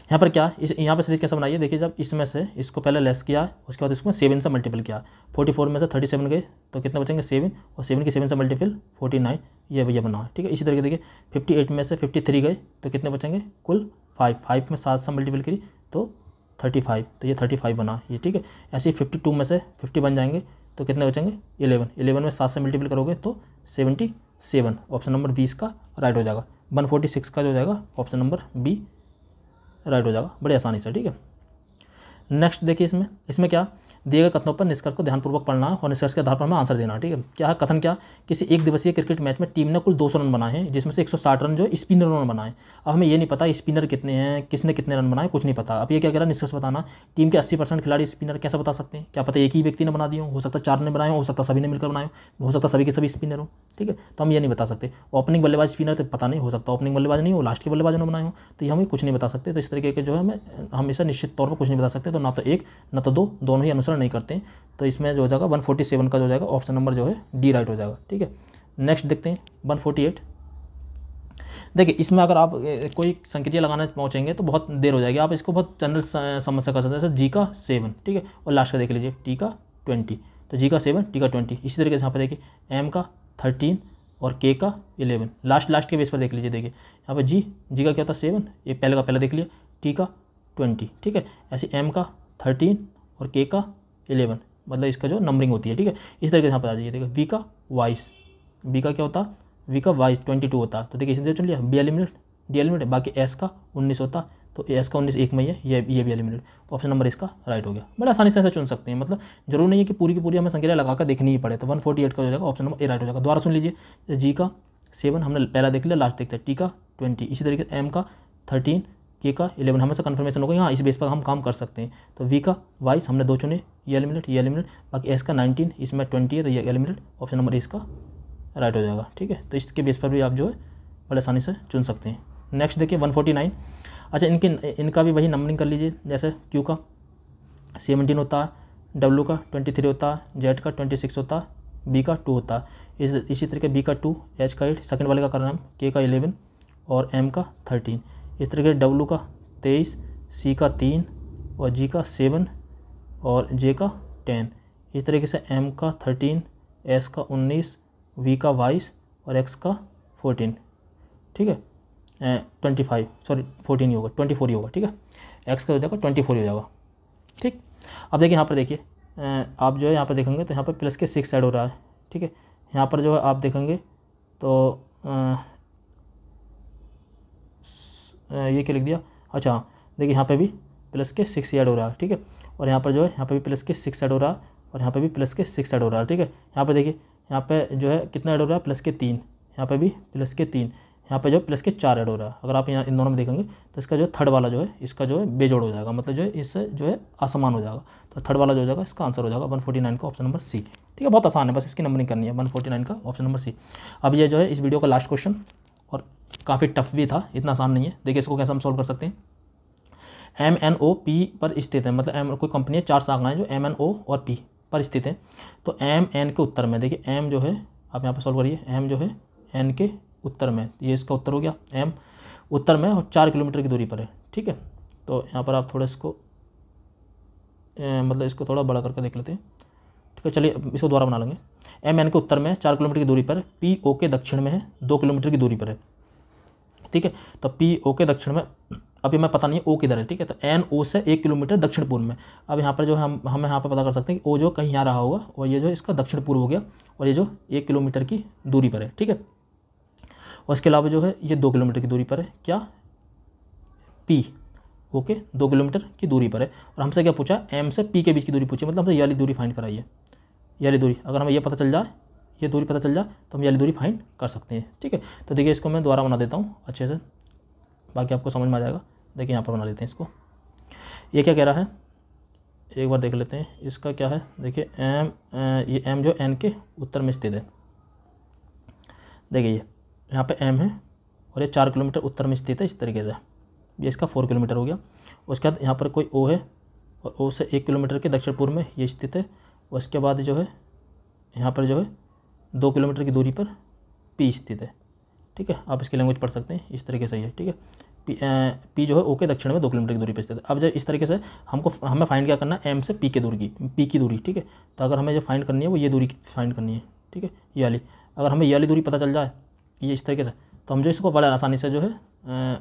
यहाँ पर क्या यहाँ पर सीरीज कैसा बनाइए, देखिए जब इसमें से इसको पहले लेस किया है उसके बाद इसको 7 से मल्टीपल किया, 44 में से 37 गए तो कितने बचेंगे 7, और 7 की 7 से मल्टीपल 49, ये बना है। ठीक है, इसी तरीके देखिए 58 में से 53 गए तो कितने बचेंगे कुल 5 में 7 से मल्टीपल करी तो 35, तो ये 35 बना ये। ठीक है, ऐसे ही 52 में से 50 बन जाएंगे तो कितने बचेंगे 11 में 7 से मल्टीपल करोगे तो 77। ऑप्शन नंबर 20 का राइट हो जाएगा। 146 का जो हो जाएगा ऑप्शन नंबर बी राइट हो जाएगा बड़े आसानी से। ठीक है, नेक्स्ट देखिए इसमें क्या दिए गए कथनों पर निष्कर्ष को ध्यानपूर्वक पढ़ना है और निष्कर्ष के आधार पर हमें आंसर देना है। ठीक है, क्या है कथन, क्या किसी एक दिवसीय क्रिकेट मैच में टीम ने कुल 200 रन बनाए हैं जिसमें से 160 रन जो स्पिनरों ने बनाए। अब हमें ये नहीं पता स्पिनर कितने हैं, किसने कितने रन बनाए, कुछ नहीं पता। अब ये क्या कह रहा है निष्कर्ष बताना, टीम के 80% खिलाड़ी स्पिनर कैसे बता सकते हैं, क्या पता एक ही व्यक्ति ने बना दिए हो सकता है 4 ने बनाए हो सकता है सभी ने मिलकर बनाए हो सकता है सभी के सभी स्पिनर हो। ठीक है, तो हम ये नहीं बता सकते। ओपनिंग बल्लेबाज स्पिनर तो पता नहीं, हो सकता ओपनिंग बल्लेबाज नहीं हो लास्ट के बल्लेबाज ने बनाए हो, तो ये हमें कुछ नहीं बता सकते। तो इस तरीके के जो है हम इसे निश्चित तौर पर कुछ नहीं बता सकते। तो ना तो 1 ना तो 2 दोनों ही अनुसरण नहीं करते हैं। तो इसमें जो हो जाएगा 147 का जो जाएगा ऑप्शन नंबर जो है डी राइट हो जाएगा। ठीक है, नेक्स्ट देखते हैं 148। देखिए इसमें अगर आप कोई संक्रिया लगाना पहुंचेंगे तो बहुत देर हो जाएगी, आप इसको बहुत जनरल समस्या कर सकते हैं। जैसे जी का 7, ठीक है, और लास्ट का देख लीजिए टी का 20, तो जी का 7 टी का 20। इसी तरीके से यहाँ पर देखिए एम का 13 और के का 11, लास्ट के बेस पर देख लीजिए। देखिए यहाँ पर जी का क्या होता है 7, ये पहले का पहले देख लिया, टी का 20। ठीक है, ऐसे एम का 13 और के का 11, मतलब इसका जो नंबरिंग होती है। ठीक है, इस तरीके से यहाँ पर आ जाइए। देखिए वी का 22, बी का क्या होता है वी का 22 होता है, तो देखिए इसने चल लिया बी एलिमिनेट डी एलिमिनेट, बाकी एस का 19 होता, तो एस का 19 एक में ही है, ये भी एलिमिनेट। ऑप्शन नंबर इसका राइट हो गया। बड़ा आसानी से ऐसे चुन सकते हैं, मतलब जरूर नहीं है कि पूरी की पूरी हमें संख्या लगाकर देखनी ही पड़े। तो 148 का हो जाएगा ऑप्शन नंबर ए राइट हो जाएगा। दोबारा सुन लीजिए, जी का 7 हमने पहला देख लिया, लास्ट देखते हैं टी का 20, इसी तरीके से एम का 13 के का 11 हमें से कन्फर्मेशन हो गई, हाँ इस बेस पर हम काम कर सकते हैं। तो वी का 22 हमने 2 चुने, ये एलिमिनेट, बाकी एस का 19 इसमें 20 है तो ये एलिमिनेट। ऑप्शन नंबर इसका राइट हो जाएगा। ठीक है, तो इसके बेस पर भी आप जो है बड़े आसानी से चुन सकते हैं। नेक्स्ट देखिए 149। अच्छा इनका भी वही नंबरिंग कर लीजिए, जैसे क्यू का 17 होता है, डब्ल्यू का 23 होता है, जेड का 26 होता है, बी का 2 होता है। इसी तरीके बी का 2, एच का 8, सेकंड वाले का करना, के का 11 और एम का 13। इस तरीके डब्ल्यू का 23, सी का 3 और जी का 7 और जे का 10। इस तरीके से एम का 13, एस का 19, वी का 22 और एक्स का 14। ठीक है, 24 ही होगा, 24 ही होगा। ठीक है, एक्स का हो जाएगा 24 ही हो जाएगा। ठीक, अब देखिए यहाँ पर देखिए आप जो है यहाँ पर देखेंगे तो यहाँ पर प्लस के 6 ऐड हो रहा है। ठीक है, यहाँ पर जो है आप देखेंगे तो ये क्या लिख दिया, अच्छा देखिए यहाँ पे भी प्लस के 6 ऐड हो रहा है, ठीक है, और यहाँ पर जो है यहाँ पे भी प्लस के 6 ऐड हो रहा है, और यहाँ पे भी प्लस के 6 ऐड हो रहा है, ठीक है। यहाँ पे देखिए यहाँ पे जो है कितना ऐड हो रहा है, प्लस के 3, यहाँ पे भी प्लस के 3, यहाँ पे जो है प्लस के 4 ऐड हो रहा है। अगर आप यहाँ इन दोनों में देखेंगे तो इसका जो थर्ड वाला जो है इसका जो है बेजोड़ हो जाएगा, मतलब जो है इससे जो है असमान हो जाएगा। तो थर्ड वाला जो हो जाएगा इसका आंसर हो जाएगा 149 का ऑप्शन नंबर सी, ठीक है। बहुत आसान है, बस इसकी नंबरिंग करनी है, 149 का ऑप्शन नंबर सी। अब ये जो है इस वीडियो का लास्ट क्वेश्चन, और काफ़ी टफ भी था, इतना आसान नहीं है। देखिए इसको कैसे हम सॉल्व कर सकते हैं। MNO P पर स्थित है, मतलब कोई कंपनी है, 4 शाखाएं जो MNO और P पर स्थित है। तो MN के उत्तर में, देखिए M जो है आप यहाँ पर सॉल्व करिए, M जो है N के उत्तर में, ये इसका उत्तर हो गया, M उत्तर में और 4 किलोमीटर की दूरी पर है, ठीक है। तो यहाँ पर आप थोड़ा इसको मतलब इसको थोड़ा बड़ा करके देख लेते हैं, ठीक है। चलिए इसको दोबारा बना लेंगे। MN के उत्तर में 4 किलोमीटर की दूरी पर, PO के दक्षिण में है 2 किलोमीटर की दूरी पर है, ठीक है। तो PO के दक्षिण में, अभी मैं पता नहीं है O किधर है, ठीक है। तो NO से 1 किलोमीटर दक्षिण पूर्व में। अब यहाँ पर जो है हम यहाँ पर पता कर सकते हैं कि O जो कहीं यहाँ रहा होगा, और ये जो इसका दक्षिण पूर्व हो गया, और ये जो 1 किलोमीटर की दूरी पर है, ठीक है। और इसके अलावा जो है ये 2 किलोमीटर की दूरी पर है, क्या P ओके 2 किलोमीटर की दूरी पर है। और हमसे क्या पूछा, M से P के बीच की दूरी पूछी, मतलब हमसे ये वाली दूरी फाइंड कराइए। ये वाली दूरी अगर हमें ये पता चल जाए, ये दूरी पता चल जाए, तो हम ये वाली दूरी फाइंड कर सकते हैं, ठीक है। तो देखिए इसको मैं दोबारा बना देता हूँ अच्छे से, बाकी आपको समझ में आ जाएगा। देखिए यहाँ पर बना लेते हैं इसको। ये क्या कह रहा है, एक बार देख लेते हैं इसका क्या है। देखिए ये M जो N के उत्तर में स्थित है, देखिए यहाँ पे M है और ये 4 किलोमीटर उत्तर में स्थित है, इस तरीके से। ये इसका 4 किलोमीटर हो गया। उसके बाद यहाँ पर कोई O है, और O से 1 किलोमीटर के दक्षिण पूर्व में ये स्थित है। उसके बाद जो है यहाँ पर जो है 2 किलोमीटर की दूरी पर P स्थित है, ठीक है। आप इसकी लैंग्वेज पढ़ सकते हैं, इस तरीके से ही है, ठीक है। P जो है O के दक्षिण में 2 किलोमीटर की दूरी पर स्थित है। अब जब इस तरीके से हमें फाइंड क्या करना है, M से P की दूरी, ठीक है। तो अगर हमें जो फाइंड करनी है वो ये दूरी फाइंड करनी है, ठीक है, ये वाली। अगर हमें ये वाली दूरी पता चल जाए, ये इस तरीके से, तो हम जो इसको बड़ा आसानी से जो है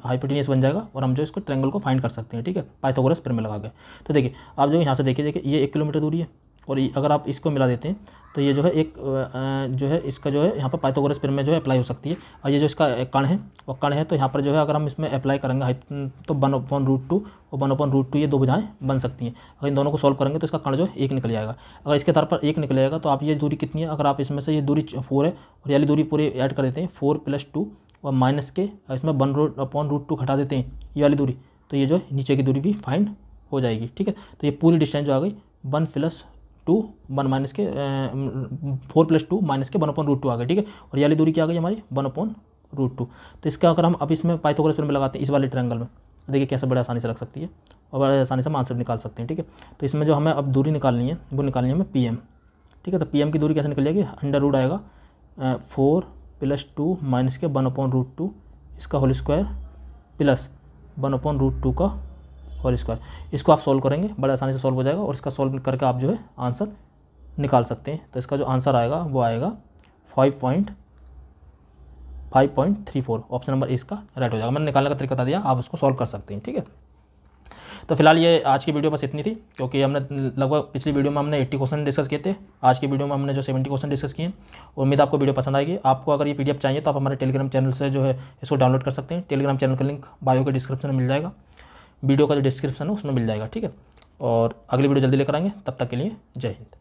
हाइपोटेन्यूस बन जाएगा, और हम जो इसको ट्रायंगल को फाइंड कर सकते हैं, ठीक है, पाइथागोरस प्रमेय लगा के। तो देखिए आप जो यहाँ से देखिए ये 1 किलोमीटर दूरी है, और अगर आप इसको मिला देते हैं तो ये जो है एक जो है इसका जो है यहाँ पर पाइथागोरस प्रमेय जो है अप्लाई हो सकती है। और ये जो इसका कण है, और कण है, तो यहाँ पर जो है अगर हम इसमें अप्लाई करेंगे तो 1/√2 और 1/√2 ये 2 भुजाएं बन सकती हैं। अगर इन दोनों को सॉल्व करेंगे तो इसका कण जो है 1 निकल जाएगा। अगर इसके आधार पर 1 निकलेगा तो आप ये दूरी कितनी है, अगर आप इसमें से ये दूरी 4 है और ये दूरी पूरी ऐड कर देते हैं, 4 + 2 और माइनस के इसमें 1/√2 घटा देते हैं ये वाली दूरी, तो ये जो नीचे की दूरी भी फाइंड हो जाएगी, ठीक है। तो ये पूरी डिस्टेंस जो आ गई 1 + 2 1 माइनस के 4 + 2 माइनस के 1/√2 आ गई, ठीक है। और ये वाली दूरी क्या आ गई हमारी 1/√2। तो इसका अगर हम अब इसमें पाइथागोरस प्रमेय लगाते हैं इस वाले ट्रायंगल में, देखिए कैसे बड़े आसानी से लग सकती है, और बड़े आसानी से हम आंसर निकाल सकते हैं, ठीक है। तो इसमें जो हमें अब दूरी निकालनी है वो निकालनी है हमें PM, ठीक है। तो PM की दूरी कैसे निकल जाएगी, अंडर रूट आएगा 4 + 2 माइनस के 1/√2 इसका होल स्क्वायर प्लस 1/√2 का होल स्क्वायर। इसको आप सॉल्व करेंगे, बड़े आसानी से सॉल्व हो जाएगा, और इसका सॉल्व करके आप जो है आंसर निकाल सकते हैं। तो इसका जो आंसर आएगा वो आएगा 5.34, ऑप्शन नंबर इसका राइट हो जाएगा। मैंने निकालने का तरीका बता दिया, आप उसको सॉल्व कर सकते हैं, ठीक है। तो फिलहाल ये आज की वीडियो बस इतनी थी, क्योंकि हमने लगभग पिछली वीडियो में हमने 80 क्वेश्चन डिस्कस किए थे, आज की वीडियो में हमने जो 70 क्वेश्चन डिस्कस किए। उम्मीद आपको वीडियो पसंद आएगी। आपको अगर ये PDF चाहिए तो आप हमारे टेलीग्राम चैनल से जो है इसको डाउनलोड कर सकते हैं। टेलीग्राम चैनल का लिंक बायो के डिस्क्रिप्शन में मिल जाएगा, वीडियो का जो डिस्क्रिप्शन है उसमें मिल जाएगा, ठीक है। और अगली वीडियो जल्दी लेकर आएंगे, तब तक के लिए जय हिंद।